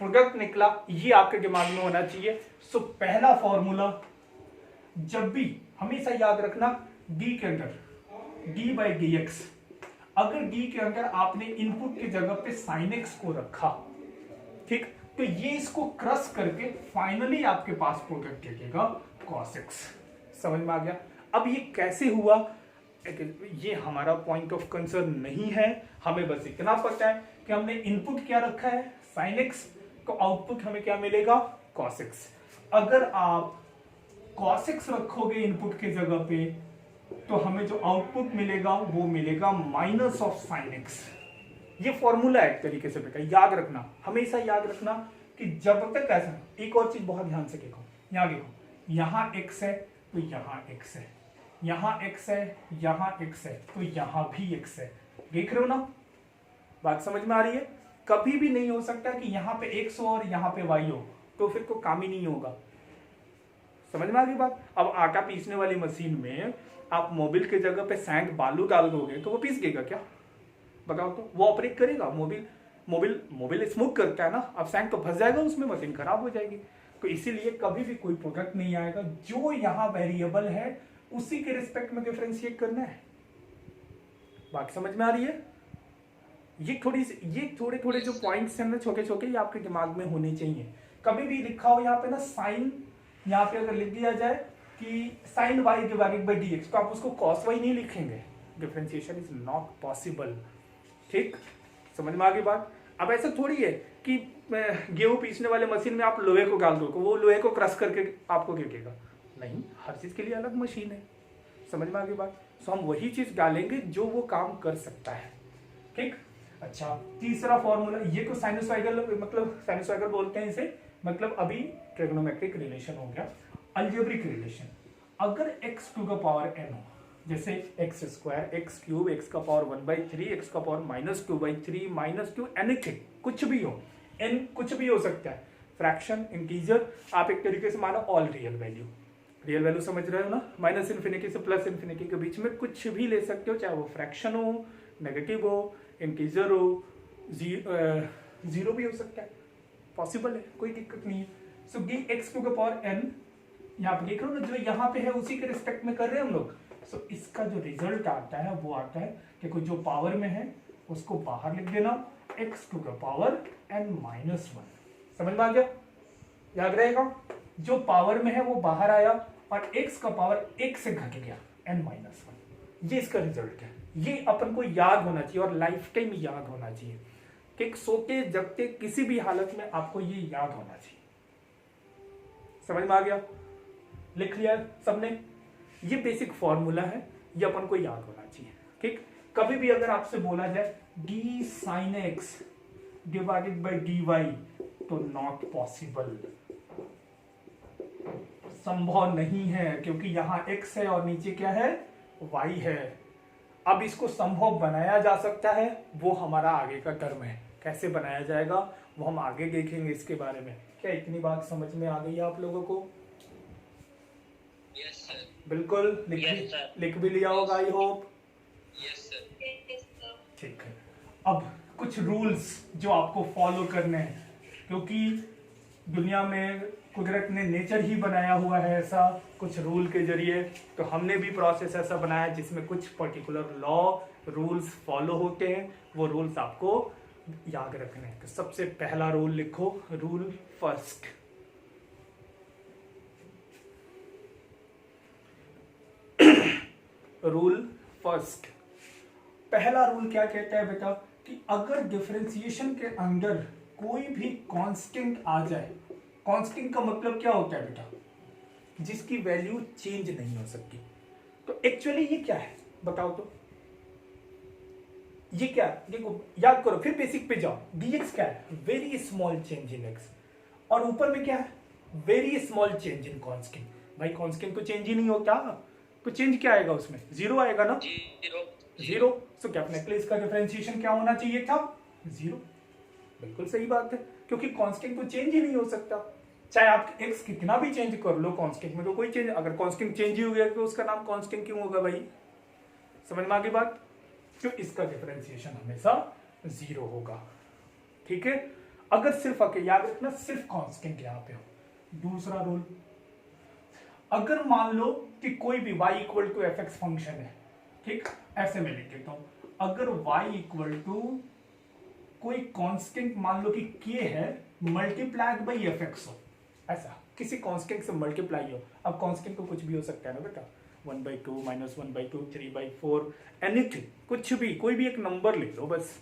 प्रोडक्ट निकला, ये आपके दिमाग में होना चाहिए। सो पहला फॉर्मूला जब भी हमेशा याद रखना, डी के अंदर डी बाई डी एक्स, अगर डी के अंदर आपने इनपुट की जगह पे साइन एक्स को रखा, ठीक, तो ये इसको क्रश करके फाइनली आपके पास प्रोडक्ट देगा cos x। समझ में आ गया? अब ये कैसे हुआ ये हमारा पॉइंट ऑफ कंसर्न नहीं है, हमें बस इतना पता है कि हमने इनपुट क्या रखा है sin x, तो आउटपुट हमें क्या मिलेगा cos x। अगर आप cos x रखोगे इनपुट की जगह पे तो हमें जो आउटपुट मिलेगा वो मिलेगा माइनस ऑफ साइन एक्स। ये फॉर्मूला है एक तरीके से बेटा, याद रखना, हमेशा याद रखना कि जब तक ऐसा, एक और चीज बहुत ध्यान से देखो, यहाँ देखो, यहाँ x है तो यहाँ x है, यहाँ x है, यहाँ x है, तो यहाँ भी x है, देख रहे हो ना, बात समझ में आ रही है? कभी भी नहीं हो सकता कि यहाँ पे x हो और यहाँ पे y हो, तो फिर तो काम ही नहीं होगा। समझ में आ गई बात? अब आटा पीसने वाली मशीन में आप मोबिल के जगह पे सैंड बालू डाल दोगे तो वो पीस देगा क्या, बताओ तो? वो ऑपरेट करेगा? मोबिल स्मूथ करता है ना, अब सैंड तो फंस जाएगा उसमें, मशीन खराब हो जाएगी। तो इसीलिए कभी भी कोई प्रोडक्ट नहीं आएगा, जो यहाँ वेरिएबल है उसी के रिस्पेक्ट में डिफरेंशिएट करना है। बात समझ में आ रही है? ये थोड़े थोड़े जो पॉइंट्स हैं ना छोटे छोटे, ये आपके दिमाग में होने चाहिए। कभी भी लिखा हो यहाँ पे ना साइन, यहाँ पे अगर लिख दिया जाए कि sine y divided by d x, तो आप उसको कॉस वाई नहीं लिखेंगे, डिफरेंशिएशन इज नॉट पॉसिबल, ठीक। समझ में आ गई बात? अब ऐसा थोड़ी है कि गेहूं पीसने वाले मशीन में आप लोहे को डाल दो, वो लोहे को क्रश करके आपको गिरेगा, नहीं, हर चीज के लिए अलग मशीन है। समझ में आ गई बात? सो हम वही चीज डालेंगे जो वो काम कर सकता है, ठीक। अच्छा, तीसरा फॉर्मूला, ये तो साइनोसॉइडल, मतलब साइनोसॉइडल बोलते हैं इसे, मतलब अभी ट्रिग्नोमेट्रिक रिलेशन हो गया, अलजेब्रिक रिलेशन। अगर x to the power n हो, जैसे x square, x cube, x का पावर 1/3, एक्स का पावर -2/3, -2, एनीथिंग, कुछ भी हो, n कुछ भी हो सकता है, फ्रैक्शन, इंटीजर, आप एक तरीके से मानो ऑल रियल वैल्यू समझ रहे हो ना, माइनस इन्फिनिटी से प्लस इन्फिनिटी के बीच में कुछ भी ले सकते हो, चाहे वो फ्रैक्शन हो, नेगेटिव हो, इंटीजर हो, जीरो भी हो सकता है, पॉसिबल है, कोई दिक्कत नहीं है। So d x to the power n, यहाँ पे देख रहे हो ना, जो यहाँ पे है उसी के रिस्पेक्ट में कर रहे हैं हम लोग। सो इसका जो रिजल्ट आता है वो आता है कि कोई जो पावर में है उसको बाहर लिख देना, x to the power n-1। समझ में आ गया? याद रहेगा, जो पावर में है वो बाहर आया और x का पावर 1 से घट गया, n-1, ये इसका रिजल्ट है, ये अपन को याद होना चाहिए और लाइफ टाइम याद होना चाहिए कि सोते जगते किसी भी हालत में आपको ये याद होना चाहिए। समझ में आ गया? लिख लिया सबने? ये बेसिक फॉर्मूला है, ये अपन को याद होना चाहिए। ठीक, कभी भी अगर आपसे बोला जाए d sine x divided by d y, तो नॉट पॉसिबल, संभव नहीं है, क्योंकि यहां x है और नीचे क्या है, y है। अब इसको संभव बनाया जा सकता है, वो हमारा आगे का टर्म है। कैसे बनाया जाएगा वो हम आगे देखेंगे इसके बारे में। क्या इतनी बात समझ में आ गई है आप लोगों को? Yes sir. बिल्कुल। लिख भी लिया होगा आई होप। Yes sir. ठीक है, अब कुछ रूल्स जो आपको फॉलो करने हैं, क्योंकि दुनिया में कुदरत ने नेचर ही बनाया हुआ है ऐसा कुछ रूल के जरिए, तो हमने भी प्रोसेस ऐसा बनाया जिसमें कुछ पर्टिकुलर लॉ रूल्स फॉलो होते हैं। वो रूल्स आपको याद रखने हैं। तो सबसे पहला रूल लिखो, रूल फर्स्ट। रूल फर्स्ट, पहला रूल क्या कहता है बेटा कि अगर डिफरेंशिएशन के अंदर कोई भी कांस्टेंट आ जाए, कांस्टेंट का मतलब क्या होता है बेटा, जिसकी वैल्यू चेंज नहीं हो सकती। तो एक्चुअली ये क्या है बताओ तो, ये क्या है? देखो याद करो, फिर बेसिक पे जाओ। dx क्या है? वेरी स्मॉल चेंज इन x, और ऊपर में क्या है? वेरी स्मॉल चेंज इन कांस्टेंट। भाई कांस्टेंट तो चेंज ही नहीं होता, तो चेंज क्या आएगा उसमें? जीरो आएगा ना, जीरो। तो डेफिनेटली इसका डिफरेंशिएशन क्या होना चाहिए था? जीरो। बिल्कुल सही बात है, क्योंकि कांस्टेंट तो चेंज ही नहीं हो सकता, चाहे आप x कितना भी चेंज कर लो, कांस्टेंट में तो कोई चेंज, अगर कांस्टेंट चेंज ही हो गया तो उसका नाम कांस्टेंट क्यों होगा भाई? समझ में आ गई बात? तो इसका डिफरेंशिएशन हमेशा जीरो होगा। ठीक है, अगर सिर्फ याद रखना सिर्फ कांस्टेंट यहां पे हो। दूसरा रूल, अगर मान लो कि कोई भी y equal to f x function है, ठीक, ऐसे मैं लिख देता हूं, अगर y इक्वल टू कोई कांस्टेंट मान लो कि k है मल्टीप्लाइड बाई एफ एक्स हो, ऐसा किसी कांस्टेंट से मल्टीप्लाई हो। अब कांस्टेंट तो कुछ भी हो सकता है ना बेटा, 1/2 -1/2 3/4 एनीथिंग, कुछ भी, कोई भी एक नंबर ले लो बस।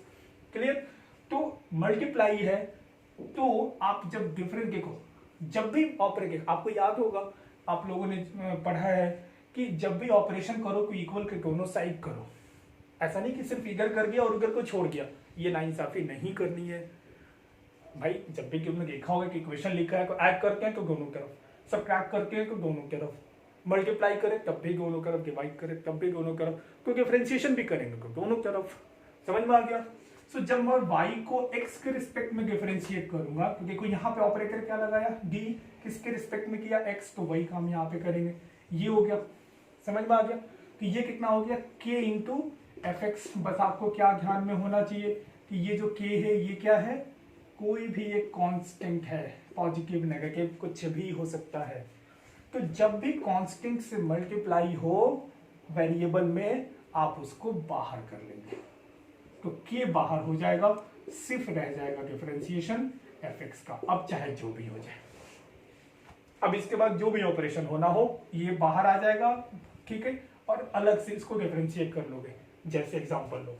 क्लियर? तो मल्टीप्लाई है, तो आप जब डिफरेंस देखो, जब भी ऑपरेशन, आपको याद होगा आप लोगों ने पढ़ा है कि जब भी ऑपरेशन करो तो इक्वल के दोनों साइड करो। ऐसा नहीं कि सिर्फ इधर कर दिया और उधर को छोड़ दिया, ये नाइंसाफी नहीं करनी है भाई। जब भी तुमने देखा होगा कि इक्वेशन लिखा है तो ऐड करते हैं तो दोनों तरफ, सब्ट्रैक्ट करते हैं तो दोनों तरफ, मल्टीप्लाई करें तब भी दोनों तरफ, डिवाइड करें तब भी दोनों तरफ, तो डिफरेंशिएशन भी करेंगे तो दोनों तरफ। समझ में आ गया? सो जब मैं y को x के रिस्पेक्ट में डिफरेंशिएट करूंगा तो देखो यहाँ पे ऑपरेटर क्या लगाया, d किसके रिस्पेक्ट में किया, x, तो वही काम यहाँ पे करेंगे। ये हो गया, समझ में आ गया? तो ये कितना हो गया, k इंटू एफ एक्स। बस आपको क्या ध्यान में होना चाहिए कि ये जो k है ये क्या है, कोई भी एक कांस्टेंट है, पॉजिटिव नेगेटिव कुछ भी हो सकता है। तो जब भी कांस्टेंट से मल्टीप्लाई हो वेरिएबल में, आप उसको बाहर कर लेंगे, तो k बाहर हो जाएगा, सिर्फ रह जाएगा डिफरेंशिएशन एफ एक्स का। अब चाहे जो भी हो जाए, अब इसके बाद जो भी ऑपरेशन होना हो ये बाहर आ जाएगा, ठीक है, और अलग से इसको डिफरेंशिएट कर लोगे। जैसे एग्जांपल लो,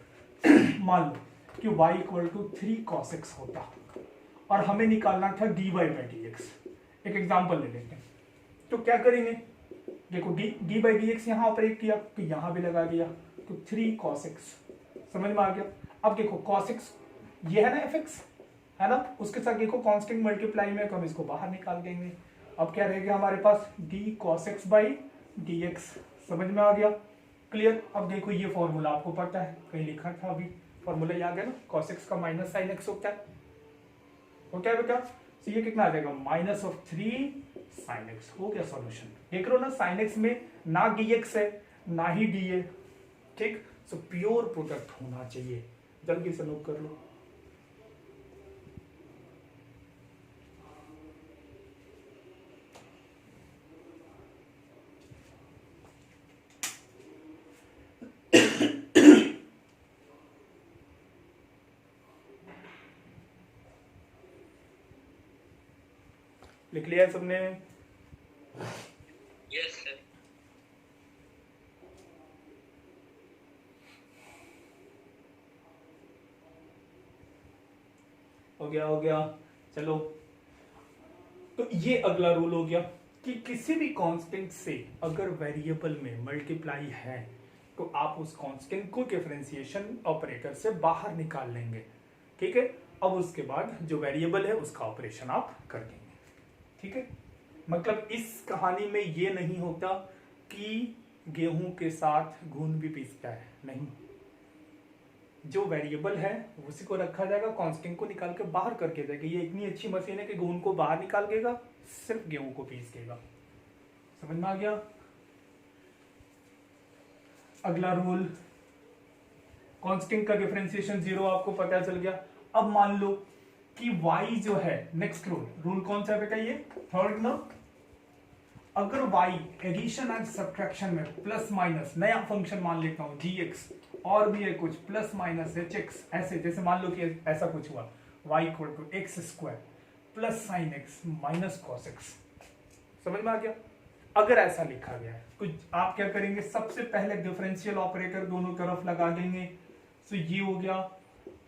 मान लो कि y equal to 3 cos x होता और हमें निकालना था dy बाई डी एक्स। एक एग्जांपल ले लेते हैं, तो क्या करेंगे, देखो डी बाई डी एक्स यहाँ ऑपरेट किया तो यहाँ भी लगा दिया, तो 3 cos x। समझ में आ गया? अब देखो cos x ये है ना एफ एक्स, है ना, उसके साथ देखो कांस्टेंट मल्टीप्लाई में, तो हम इसको बाहर निकाल देंगे। अब क्या रहेगा हमारे पास, d cos x by d x. समझ में आ गया? क्लियर? अब देखो ये फॉर्मूला आपको पता है, कहीं लिखा था अभी, फॉर्मूला याद है ना, cos x का माइनस साइन x होता है बेटा। तो ये कितना आ जाएगा, -3 sin x। हो गया सॉल्यूशन। देख रहे हो ना, sin x में ना dx है ना ही d है, ठीक। सो प्योर प्रोडक्ट होना चाहिए, जल्दी से नोट कर लो। लिख लिया सबने? Yes sir. हो गया। चलो, तो ये अगला रूल हो गया कि किसी भी कांस्टेंट से अगर वेरिएबल में मल्टीप्लाई है तो आप उस कांस्टेंट को डिफरेंशिएशन ऑपरेटर से बाहर निकाल लेंगे। ठीक है, अब उसके बाद जो वेरिएबल है उसका ऑपरेशन आप कर देंगे। ठीक है, मतलब इस कहानी में ये नहीं होता कि गेहूं के साथ घून भी पीसता है, नहीं, जो वेरिएबल है उसी को रखा जाएगा, कांस्टेंट को निकाल के बाहर करके जाएगा। ये इतनी अच्छी मशीन है कि घून को बाहर निकाल देगा, सिर्फ गेहूं को पीस देगा। समझ में आ गया? अगला रूल, कांस्टेंट का डिफरेंशिएशन 0 आपको पता चल गया। अब मान लो कि y जो है, नेक्स्ट रूल कौन सा बेटा, ये थर्ड ना, अगर y एडिशन एंड सब्ट्रैक्शन में प्लस माइनस नया फंक्शन मान लेता हूं gx, और भी है कुछ प्लस माइनस hx, ऐसे जैसे मान लो कि ऐसा कुछ हुआ y equal to x square plus sine x minus cos x. समझ में आ गया? अगर ऐसा लिखा गया है कुछ, आप क्या करेंगे, सबसे पहले डिफरेंशियल ऑपरेटर दोनों तरफ लगा देंगे। सो ये हो गया।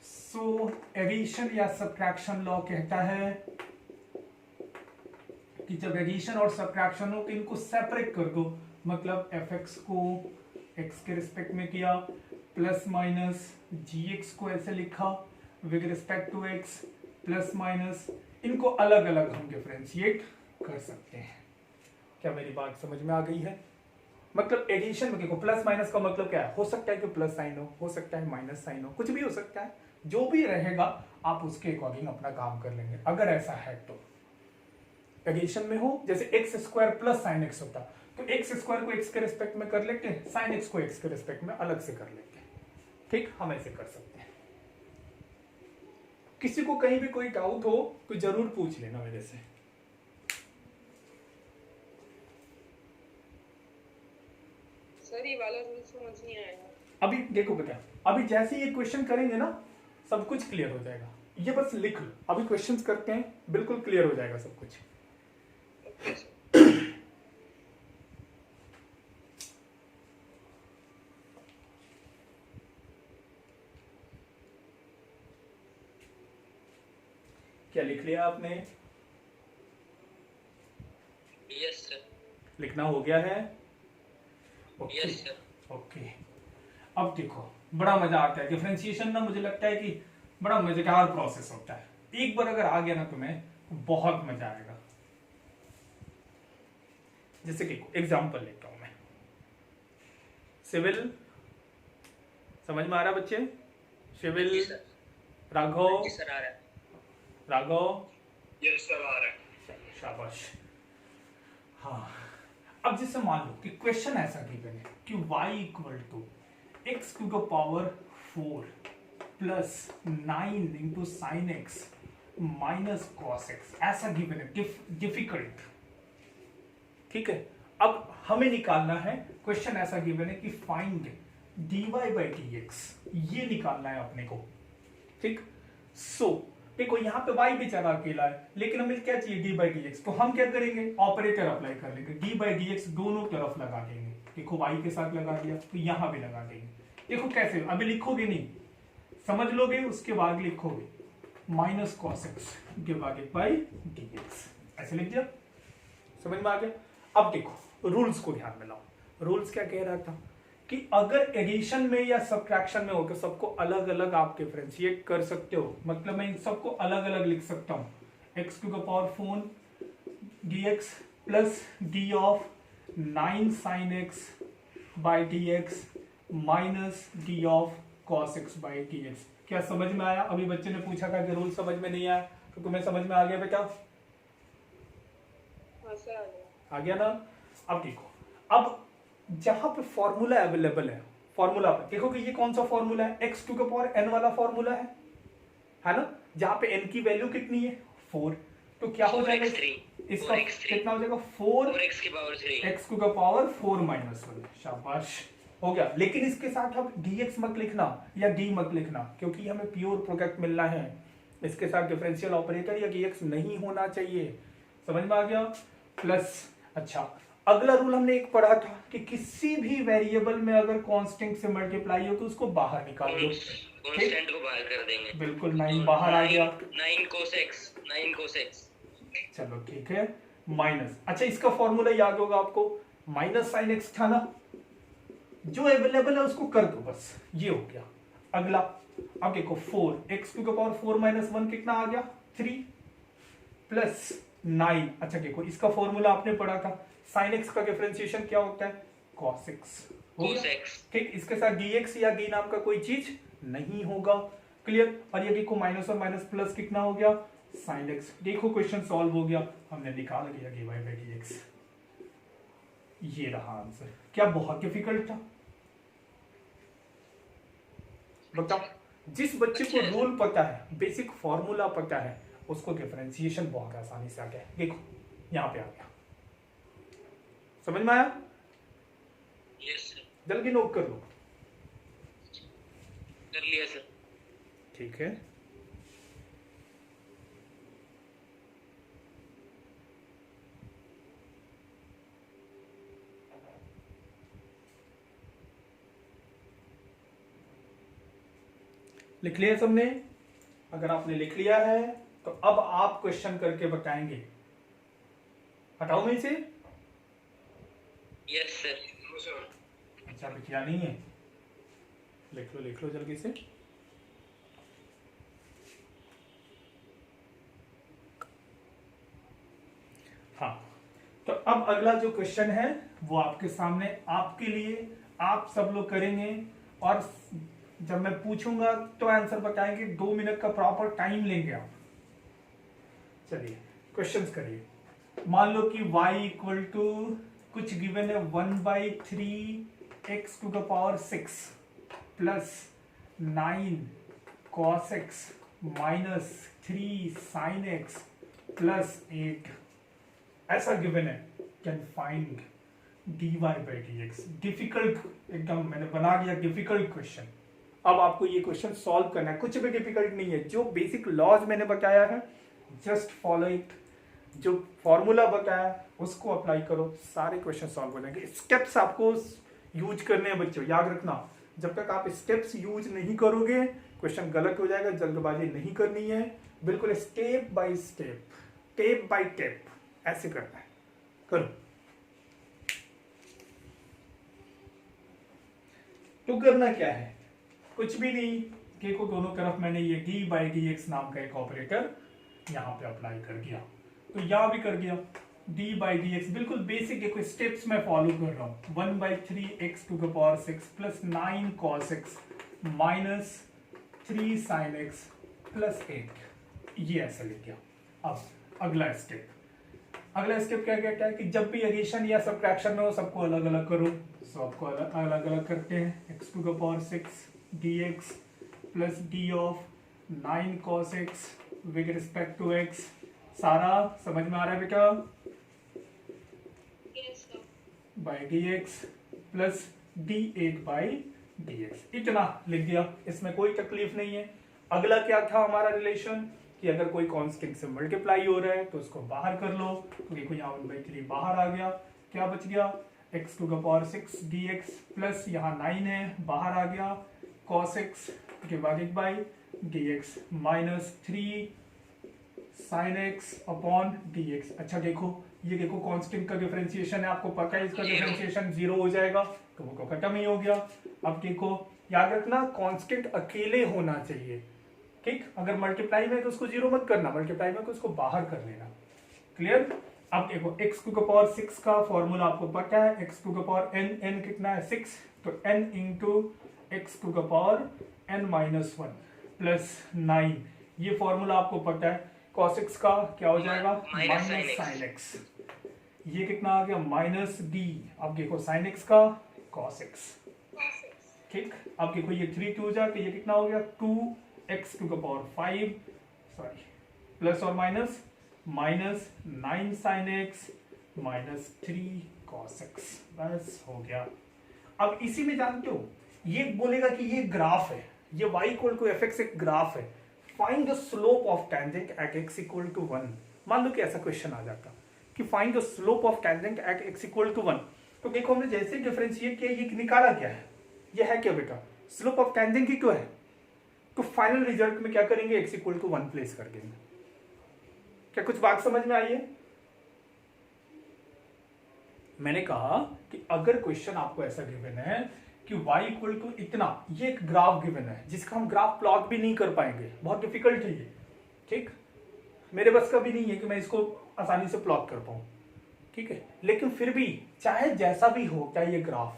सो एडिशन या सब्ट्रैक्शन लॉ कहता है कि जब एडिशन और सब्ट्रैक्शन हो तो इनको सेपरेट कर दो। मतलब fx को x के रिस्पेक्ट में किया, प्लस माइनस gx को ऐसे लिखा with respect to x, plus minus, इनको अलग अलग हम डिफरेंशिएट कर सकते हैं। क्या मेरी बात समझ में आ गई है? मतलब एडिशन में देखो, प्लस माइनस का मतलब क्या है, हो सकता है कि प्लस साइन हो सकता है माइनस साइन हो, कुछ भी हो सकता है, जो भी रहेगा आप उसके अकॉर्डिंग अपना काम कर लेंगे। अगर ऐसा है तो एडिशन में हो, जैसे x square plus sine x होता, तो एक्स स्क्वायर को एक्स के रिस्पेक्ट में कर लेते हैं, साइन एक्स को एक्स के रिस्पेक्ट में अलग से कर लेते हैं। ठीक, हम ऐसे कर सकते हैं। किसी को कहीं भी कोई डाउट हो तो जरूर पूछ लेना मेरे से। सर ये वाला रूल समझ नहीं आया। अभी देखो बेटा, अभी जैसे ये क्वेश्चन करेंगे ना, सब कुछ क्लियर हो जाएगा। ये बस लिख लो, अभी क्वेश्चंस करते हैं, बिल्कुल क्लियर हो जाएगा सब कुछ। क्या लिख लिया आपने? Yes sir. लिखना हो गया है? Okay yes sir. ओके। अब देखो, बड़ा मजा आता है डिफरेंशिएशन ना, मुझे लगता है कि बड़ा मजेदार प्रोसेस होता है। एक बार अगर आ गया ना तुम्हें तो बहुत मजा आएगा। जैसे कि एग्जांपल लेता हूं मैं, सिविल, समझ में आ रहा बच्चे? सिविल, राघव, जी सर आ रहा है। राघव, यस सर आ रहा है। शाबाश। हाँ, अब जैसे मान लो कि क्वेश्चन ऐसा गिवन है कि y equal to x to the power 4 plus 9 into sine x minus cos x, ऐसा गिवन है, डिफिकल्ट। ठीक है, अब हमें निकालना है, क्वेश्चन ऐसा गिवन है कि फाइंड dy बाई dx, ये निकालना है अपने को। ठीक, सो देखो यहाँ पे y बेचारा अकेला है, लेकिन हमें क्या चाहिए, डी बाई डी एक्स। तो हम क्या करेंगे, ऑपरेटर अप्लाई कर लेंगे, डी बाई डी एक्स दोनों तरफ लगा देंगे। देखो y के साथ लगा दिया, तो यहाँ भी लगा देंगे। देखो कैसे, अभी लिखोगे नहीं, समझ लोगे, उसके बाद लिखोगे minus cos x divided by d x, ऐसे लिख दिया। समझ में आ गया? अब देखो रूल्स को ध्यान में लाओ। रूल्स क्या कह रहा था कि अगर एडिशन में या सब्ट्रैक्शन में हो तो सबको अलग अलग आप डिफरेंशिएट कर सकते हो। मतलब मैं इन सबको अलग अलग लिख सकता हूं, x to the power 4 dx plus d of 9 sine x by d x minus d of cos x by d x. क्या समझ में आया? अभी बच्चे ने पूछा था कि रूल समझ में नहीं आया, तो तुम्हें समझ में आ गया बेटा? आ गया ना? अब देखो, अब जहां पे फॉर्मूला अवेलेबल है, फॉर्मूला पे देखो कि ये कौन सा फॉर्मूला है, x to the power n वाला फॉर्मूला है ना, जहां पे n की वैल्यू कितनी है, 4। तो क्या हो जाएगा इसका, कितना हो जाएगा, 4x की power 3, x to the power 4 minus 1। शाबाश, हो गया। लेकिन इसके साथ अब dx मत लिखना या d मत लिखना, क्योंकि हमें प्योर प्रोडक्ट मिलना है। इसके साथ डिफरेंशियल ऑपरेटर या dx नहीं होना चाहिए। समझ में आ गया? प्लस, अच्छा अगला रूल हमने एक पढ़ा था कि किसी भी वेरिएबल में अगर कांस्टेंट से मल्टीप्लाई हो तो उसको बाहर निकाल दो। कांस्टेंट को बाहर कर देंगे। बिल्कुल 9 बाहर आ गया। 9 cos x। चलो ठीक है, माइनस, अच्छा इसका फॉर्मूला याद होगा आपको, माइनस साइन एक्स था ना, जो अवेलेबल है उसको कर दो बस, ये हो गया। अगला अब देखो 4 x to the power 4 minus 1 कितना आ गया 3 प्लस 9। अच्छा देखो इसका फॉर्मूला आपने पढ़ा था, साइन एक्स का डिफरेंशिएशन क्या होता है cos x हो गया। ठीक, इसके साथ dx या d नाम का कोई चीज नहीं होगा, क्लियर। और ये देखो माइनस और माइनस प्लस कितना हो गया साइन एक्स। देखो क्वेश्चन सॉल्व हो गया, हमने निकाल लिया dy बाई dx, ये रहा आंसर। क्या बहुत डिफिकल्ट था बताओ? जिस बच्चे को रूल पता है, बेसिक फॉर्मूला पता है, उसको डिफरेंशिएशन बहुत आसानी से आ गया। देखो यहां पे आ गया, समझ में आया? Yes sir. जल्दी नोट कर लो। कर लिया सर। ठीक है, लिख लिया सबने? अगर आपने लिख लिया है तो अब आप क्वेश्चन करके बताएंगे। हटाओ में से। Yes sir. अच्छा अभी किया नहीं है, लिख लो जल्दी से। हाँ, तो अब अगला जो क्वेश्चन है वो आपके सामने, आपके लिए, आप सब लोग करेंगे, और जब मैं पूछूंगा तो आंसर बताएंगे। 2 मिनट का प्रॉपर टाइम लेंगे आप। चलिए क्वेश्चंस करिए। मान लो कि y इक्वल टू कुछ गिवन है 1/3 x to the power 6 plus 9 cos x minus 3 sin x plus 8 ऐसा गिवन है। Can find dy by dx। Difficult एकदम मैंने बना दिया डिफिकल्ट क्वेश्चन। अब आपको ये क्वेश्चन सॉल्व करना है, कुछ भी डिफिकल्ट नहीं है। जो बेसिक लॉज मैंने बताया है जस्ट फॉलो इट, जो फॉर्मूला बताया उसको अप्लाई करो, सारे क्वेश्चन सॉल्व हो जाएंगे। स्टेप्स आपको यूज करने हैं बच्चों, याद रखना। जब तक आप स्टेप्स यूज नहीं करोगे क्वेश्चन गलत हो जाएगा। जल्दबाजी नहीं करनी है, बिल्कुल step by step, step by step ऐसे करना है। करो तो करना क्या है, कुछ भी नहीं। देखो दोनों तरफ मैंने ये डी बाई डी एक्स नाम का एक ऑपरेटर यहाँ पे अप्लाई कर दिया, तो यहाँ भी कर दिया डी बाई डी एक्स। बिल्कुल बेसिक देखो स्टेप्स मैं फॉलो कर रहा हूँ। 1/3 x to the power 6 plus 9 cos x minus 3 sin x plus 8, ये ऐसा लिख गया। अब अगला स्टेप क्या कहता है कि जब भी एडिशन या सब्ट्रैक्शन में हो सबको अलग अलग करो। सबको अलग अलग करते हैं। x to the power 6 dx plus d of 9 cos x with respect to x। सारा समझ में आ रहा है बेटा? By d x plus d8 by d x, इतना लिख दिया, इसमें कोई तकलीफ नहीं है। अगला क्या था हमारा रिलेशन कि अगर कोई कांस्टेंट से मल्टीप्लाई हो रहा है तो उसको बाहर कर लो। तो देखो यहाँ 1/3 बाहर आ गया, क्या बच गया x to the power 6 dx plus यहाँ 9 है बाहर आ गया cos x divided by dx minus 3 sin x upon dx। अच्छा देखो ये देखो कांस्टेंट का डिफरेंशिएशन है, आपको पता है इसका डिफरेंशिएशन 0 हो जाएगा तो वो खत्म ही हो गया। अब देखो याद रखना कांस्टेंट अकेले होना चाहिए, ठीक। अगर मल्टीप्लाई में तो उसको 0 मत करना, मल्टीप्लाई में तो उसको बाहर कर लेना, क्लियर। अब देखो x टू द पावर 6 का फॉर्मूला आपको पता है, x to the power n कितना है 6, तो n into x to the power n minus 1 plus 9, ये फॉर्मूला आपको पता है। cos x का क्या हो जाएगा माइनस साइन एक्स, ये कितना आ गया माइनस d। अब देखो साइन x का cos x, ठीक। अब देखो ये 3 2 जाके ये कितना हो गया 2x to the power 5 sorry plus और minus minus 9 sine x minus 3 cos x, बस हो गया। अब इसी में जानते हो ये बोलेगा कि ये ग्राफ है, ये y equal to f x एक ग्राफ है, find the slope of tangent at x equal to 1। मान लो कि ऐसा क्वेश्चन आ जाता कि find the slope of tangent at x equal to 1, तो देखो हमने जैसे डिफरेंशिएट किया ये निकाला गया है, ये है क्या बेटा स्लोप ऑफ टेंजेंट की क्यों है, तो फाइनल रिजल्ट में क्या करेंगे, x इक्वल टू 1 प्लेस कर देंगे। क्या कुछ बात समझ में आई है? मैंने कहा कि अगर क्वेश्चन आपको ऐसा गिवन है कि y इक्वल टू इतना, ये एक ग्राफ गिवन है जिसका हम ग्राफ प्लॉट भी नहीं कर पाएंगे, बहुत डिफिकल्ट है ये, ठीक, मेरे बस का भी नहीं है कि मैं इसको आसानी से प्लॉट कर पाऊं, ठीक है, लेकिन फिर भी चाहे जैसा भी हो, चाहे ये ग्राफ,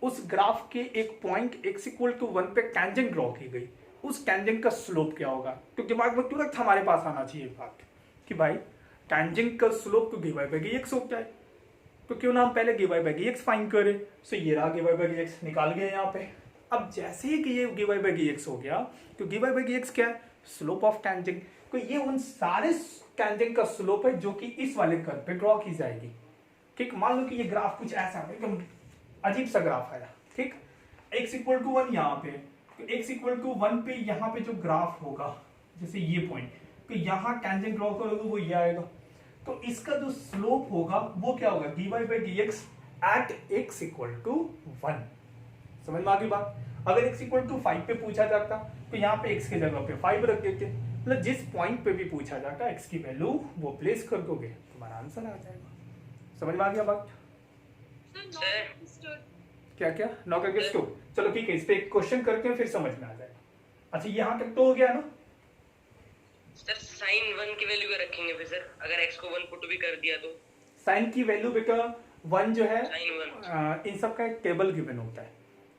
उस ग्राफ के एक पॉइंट x इक्वल टू 1 पे टेंजेंट ड्रॉ की गई, उस टेंजेंट का स्लोप क्या होगा? तो दिमाग में तुरंत हमारे पास आना चाहिए बात कि भाई टेंजेंट का स्लोप तो gy बाई x होता है, तो क्यों ना हम पहले gy बाई x फाइंड करें। सो ये रहा gy बाई x, निकाल गए यहाँ पे। अब जैसे ही कि ये gy बाई x हो गया, तो gy बाई x क्या है? Slope of tangent. तो ये उन सारे टेंजेंट का स्लोप है जो कि इस वाले कर्व पे ड्रॉ की जाएगी, ठीक। मान लो कि ये ग्राफ कुछ ऐसा है, एकदम अजीब सा ग्राफ आया, ठीक, x इक्वल टू 1 यहाँ पे, तो x इक्वल टू 1 पे यहाँ पे जो ग्राफ होगा, जैसे ये पॉइंट, तो यहाँ टेंजेंट ड्रॉ करोगे वो ये आएगा, तो इसका जो स्लोप होगा वो क्या होगा? dy by dx at x equal to 1। समझ में आ गई बात? अगर x इक्वल टू 5 पे पूछा जाता तो यहाँ पे x के जगह पे 5 रख देते, मतलब जिस पॉइंट पे भी पूछा जाता x की वैल्यू वो प्लेस कर दोगे, तुम्हारा आंसर आ जाएगा। समझ में आ गया बात? क्या क्या नॉट अंडरस्टूड? चलो ठीक है, इस पे एक क्वेश्चन करते हैं फिर समझ में आ जाएगा। अच्छा यहाँ तक तो हो गया ना? सर साइन 1 की वैल्यू क्या रखेंगे फिर सर, अगर x को 1 पुट भी कर दिया तो? साइन की वैल्यू बेटा 1 जो है, sin 1 इन सब का एक टेबल गिवन होता है,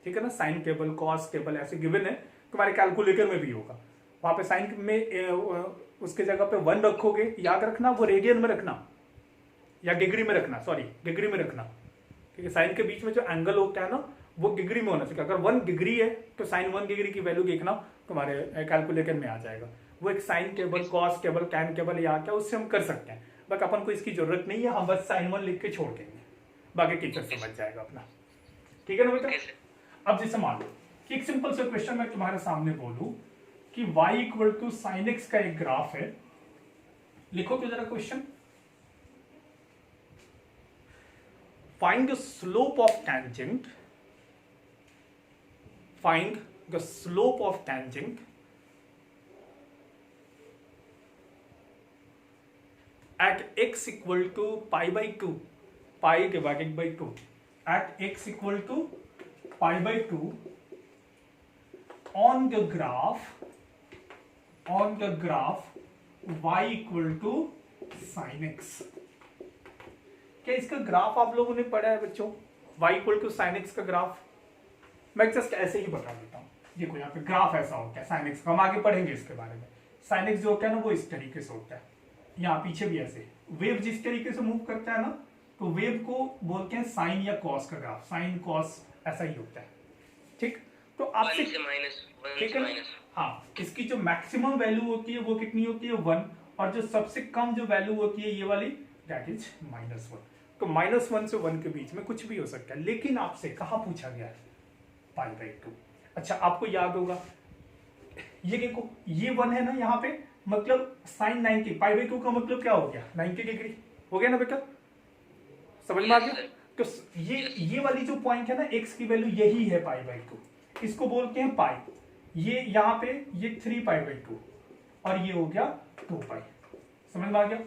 ठीक है ना, साइन टेबल, कॉस टेबल ऐसे गिवन है, तुम्हारे कैलकुलेटर में भी होगा, वहां पे साइन में उसके जगह पे 1 रखोगे, याद रखना वो रेडियन में रखना या डिग्री में रखना, सॉरी डिग्री में रखना, ठीक है। साइन के बीच में जो एंगल होता है ना वो डिग्री में होना चाहिए, अगर 1 डिग्री है तो साइन 1 डिग्री की वैल्यू देखना तुम्हारे कैलकुलेटर में आ जाएगा। वो एक sine table, cos table, tan table या क्या उससे हम कर सकते हैं, बट अपन को इसकी जरूरत नहीं है, हम बस साइन 1 लिख के छोड़ देंगे, बाकी टीचर समझ जाएगा अपना, ठीक है ना बेटा। अब जैसे मान लो कि एक सिंपल सा क्वेश्चन मैं तुम्हारे सामने बोलूं कि y equal to sine x का एक ग्राफ है, लिखो तो जरा question. Find the slope of tangent, find the slope of tangent at x equal to pi by 2, pi divided by 2, at x equal to pi by 2 on the graph y equal to sin x। क्या इसका ग्राफ आप लोगों ने पढ़ा है बच्चों? y equal to sin x का ग्राफ मैं जस्ट ऐसे ही बता देता हूँ, देखो यहाँ पे ग्राफ ऐसा होता है sin x का, हम आगे पढ़ेंगे इसके बारे में। sin x जो होता है ना वो इस तरीके से होता है, यहाँ पीछे भी ऐसे, वेव जिस तरीके से मूव करता है ना तो वेव को बोलते हैं साइन या कॉस का ग्राफ, साइन कॉस ऐसा ही होता है, ठीक। तो आपसे ठीक है ना, हाँ, इसकी जो मैक्सिमम वैल्यू होती है वो कितनी होती है? 1, और जो सबसे कम जो वैल्यू होती है ये वाली, दैट इज -1। तो -1 से 1 के बीच में कुछ भी हो सकता है, लेकिन आपसे कहाँ पूछा गया है? पाई बाई 2। अच्छा आपको याद होगा, ये देखो ये 1 है ना यहाँ पे, मतलब साइन 90, पाई बाई 2 का मतलब क्या हो गया? 90 डिग्री हो गया ना बेटा, समझ में आ गया? तो ये वाली जो पॉइंट है ना, x की वैल्यू यही है पाई बाई 2, इसको बोलते हैं पाई। ये यहाँ पे ये 3 पाई बाई 2 और ये हो गया 2 पाई। समझ में आ गया?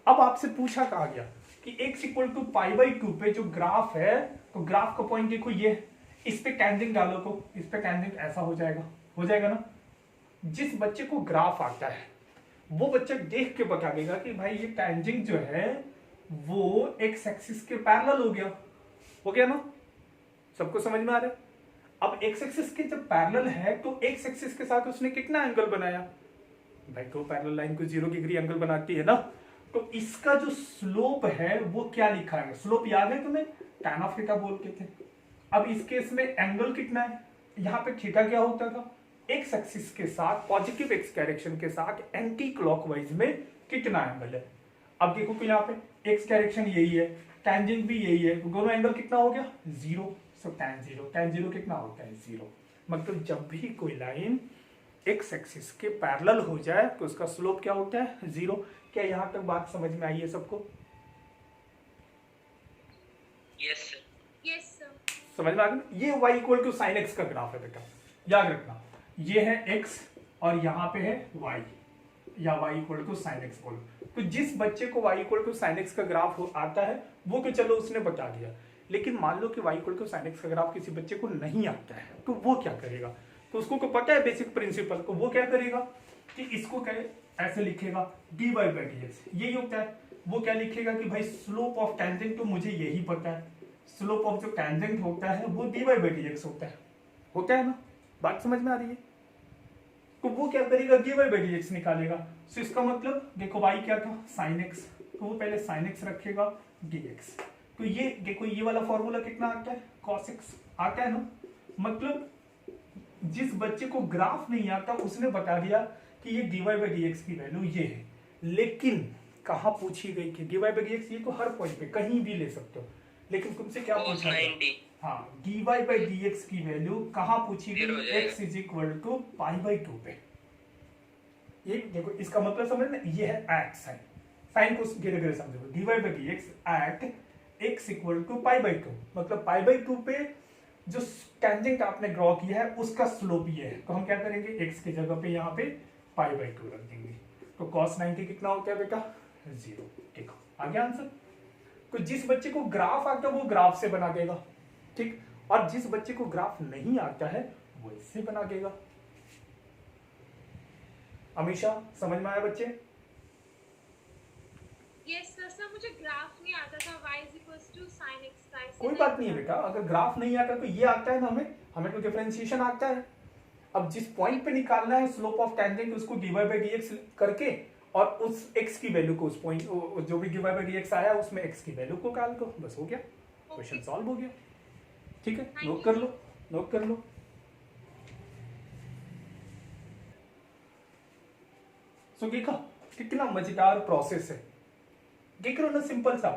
अब आपसे पूछा कहा गया कि x equal to pi by 2 पे जो ग्राफ है, तो ग्राफ का पॉइंट देखो ये, इस पे टेंजेंट डालो तो इस पे टेंजेंट ऐसा हो जाएगा ना। जिस बच्चे को ग्राफ आता है वो बच्चा देख के बता देगा कि भाई ये टेंजेंट जो है वो एक्स एक्सिस के पैरेलल हो गया ना, सबको समझ में आ रहा है? अब एक्स एक्सिस के जब पैरेलल है तो एक्स एक्सिस के साथ उसने कितना एंगल बनाया भाई? तो पैरेलल लाइन को 0 डिग्री एंगल बनाती है ना, तो इसका जो स्लोप है वो क्या लिखा है? स्लोप याद है तुम्हें? tan ऑफ थीटा बोलते थे। अब इस केस में एंगल कितना है? यहाँ पे थीटा क्या होता था? एक्स एक्सिस के साथ, पॉजिटिव एक्स डायरेक्शन के साथ एंटी क्लॉकवाइज में कितना एंगल है? अब देखो कि यहाँ पे एक्स डायरेक्शन यही है, टेंजेंट भी यही है, दोनों एंगल कितना हो गया? 0। सो tan 0 कितना होता है? 0। मतलब जब भी कोई लाइन एक्स एक्सिस के पैरेलल हो जाए तो उसका स्लोप क्या होता है? 0। क्या यहाँ तक बात समझ में आई है सबको? Yes sir. समझ में आ गया? ये y equal to sine x का ग्राफ है बेटा, याद रखना। ये है x और यहाँ पे है y, या y equal to sine x बोलो। तो जिस बच्चे को y equal to sine x का ग्राफ आता है वो तो चलो उसने बता दिया, लेकिन मान लो कि y equal to sine x का ग्राफ किसी बच्चे को नहीं आता है, तो वो क्या करेगा? तो उसको को पता है बेसिक प्रिंसिपल को, वो क्या करेगा कि इसको क्या ऐसे लिखेगा dy बाई dx, यही होता है। वो क्या लिखेगा कि भाई स्लोप ऑफ टेंजेंट तो मुझे यही पता है, स्लोप ऑफ जो टेंजेंट होता है वो dy बाई dx होता है ना? बात समझ में आ रही है? तो वो क्या करेगा dy बाई dx निकालेगा। तो इसका मतलब देखो y क्या था sin x, तो वो पहले sin x रखेगा dx। तो ये देखो ये वाला फॉर्मूला कितना आता है cos x आता है ना। मतलब जिस बच्चे को ग्राफ नहीं आता उसने बता दिया कि ये dy बाई dx की वैल्यू ये है, लेकिन कहाँ पूछी गई कि dy बाई dx ये तो हर पॉइंट पे कहीं भी ले सकते हो, लेकिन तुमसे क्या पूछा गया? हाँ dy बाई dx की वैल्यू कहाँ पूछी गई? x is equal to pi by 2 पे। ये देखो इसका मतलब समझ में, ये है एट साइन, साइन को धीरे धीरे समझो, dy by dx at x equal to pi by 2, मतलब पाई बाई 2 पे जो टेंजेंट आपने ड्रॉ किया है उसका स्लोप ये है। तो हम क्या करेंगे x की जगह पे यहाँ पे पाई बाई 2 रख देंगे। तो cos 90 कितना होता है बेटा? 0। देखो आ गया आंसर। तो जिस बच्चे को ग्राफ आता है वो ग्राफ से बना देगा, ठीक, और जिस बच्चे को ग्राफ नहीं आता है वो इससे बना देगा। अमीशा समझ में आया बच्चे? यस सर, मुझे ग्राफ नहीं आता था y sin x का। कोई बात नहीं है बेटा, अगर ग्राफ नहीं आता तो ये आता है ना, हमें तो डिफरेंशिएशन आता है। अब जिस पॉइंट पे निकालना है स्लोप ऑफ टेंजेंट उसको dy बाई dx करके और उस x की वैल्यू को उस पॉइंट जो भी dy बाई dx आया उसमें x की वैल्यू को डाल दो, बस हो गया, क्वेश्चन सॉल्व हो गया। ठीक है, नोट कर लो, नोट कर लो। सो देखा कितना मजेदार प्रोसेस है, देख रहे हो ना, सिंपल सा।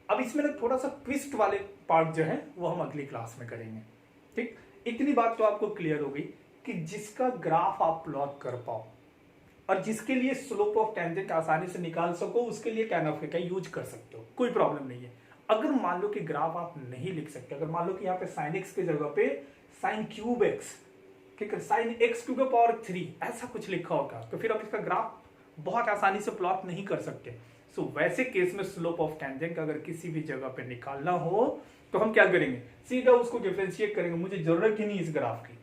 अब इसमें ना थोड़ा सा ट्विस्ट वाले पार्ट जो है वो हम अगली क्लास में करेंगे। ठीक, इतनी बात तो आपको क्लियर हो गई कि जिसका ग्राफ आप प्लॉट कर पाओ और जिसके लिए स्लोप ऑफ टेंजेंट आसानी से निकाल सको उसके लिए टैन ऑफ का यूज कर सकते हो, कोई प्रॉब्लम नहीं है। अगर मान लो कि ग्राफ आप नहीं लिख सकते, अगर मान लो कि यहाँ पे साइन एक्स की जगह पे साइन क्यूब एक्स, ठीक है, sine x to the power 3 ऐसा कुछ लिखा होगा, तो फिर आप इसका ग्राफ बहुत आसानी से प्लॉट नहीं कर सकते। सो वैसे केस में स्लोप ऑफ टेंजेंट अगर किसी भी जगह पे निकालना हो तो हम क्या करेंगे, सीधा उसको डिफरेंशिएट करेंगे। मुझे जरूरत ही नहीं इस ग्राफ की,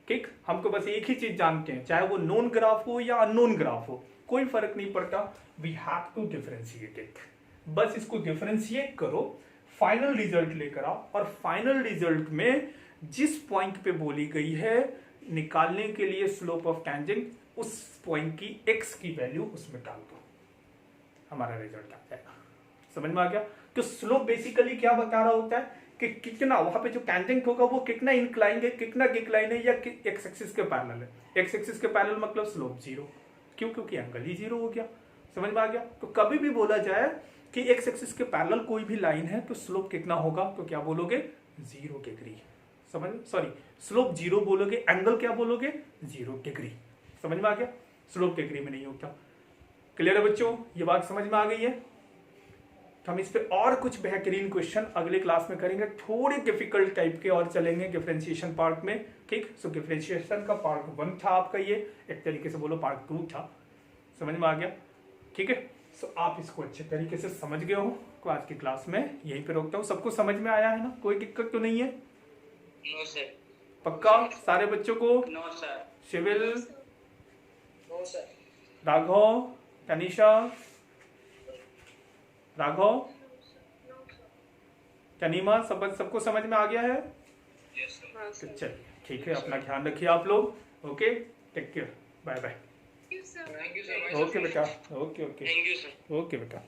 ठीक, हमको बस एक ही चीज जानते हैं, चाहे वो नोन ग्राफ हो या अननोन ग्राफ हो, कोई फर्क नहीं पड़ता, we have to differentiate it. बस इसको डिफरेंशिएट करो, फाइनल रिजल्ट लेकर आओ, और फाइनल रिजल्ट में जिस पॉइंट पे बोली गई है निकालने के लिए स्लोप ऑफ टेंजेंट, उस पॉइंट की x की वैल्यू उसमें डाल दो, हमारा रिजल्ट आ जाएगा। समझ में आ गया? तो स्लोप बेसिकली क्या बता रहा होता है कि कितना वहां पे जो टेंजेंट होगा वो कितना इंक्लाइन है, कितना डिक्लाइन है, या एक्स एक्सिस के पैरेलल है। एक्स एक्सिस के पैरेलल मतलब स्लोप 0, क्यों? क्योंकि एंगल ही 0 हो गया। समझ में आ गया? तो कभी भी बोला जाए कि एक्स एक्सिस के पैरेलल कोई भी लाइन है तो स्लोप कितना होगा, तो क्या बोलोगे? 0 डिग्री। समझ, सॉरी, स्लोप 0 बोलोगे, एंगल क्या बोलोगे? 0 डिग्री। समझ में आ गया? स्लोप डिग्री में नहीं होता। क्लियर है बच्चों? ये बात समझ में आ गई है? तो हम इस पे और कुछ बेहतरीन क्वेश्चन अगले क्लास में करेंगे, थोड़े डिफिकल्ट टाइप के और चलेंगे डिफरेंशिएशन पार्ट में। ठीक, सो डिफरेंशिएशन का पार्ट 1 था आपका, ये एक तरीके से बोलो पार्ट 2 था। समझ में आ गया? ठीक है, सो आप इसको अच्छे तरीके से समझ गए हो। तो आज की क्लास में यहीं पे रोकता हूँ। सबको समझ में आया है ना? कोई दिक्कत तो नहीं है? No sir. पक्का सारे बच्चों को? No sir. Shivil, no sir. Raghav, Tanisha, Raghav, Tanima, सबको समझ में आ गया है? Yes sir. चलिए ठीक है, अपना ध्यान रखिए आप लोग। Okay, take care, bye bye. Thank you sir. Okay बेटा, okay okay, thank you sir. Okay बेटा।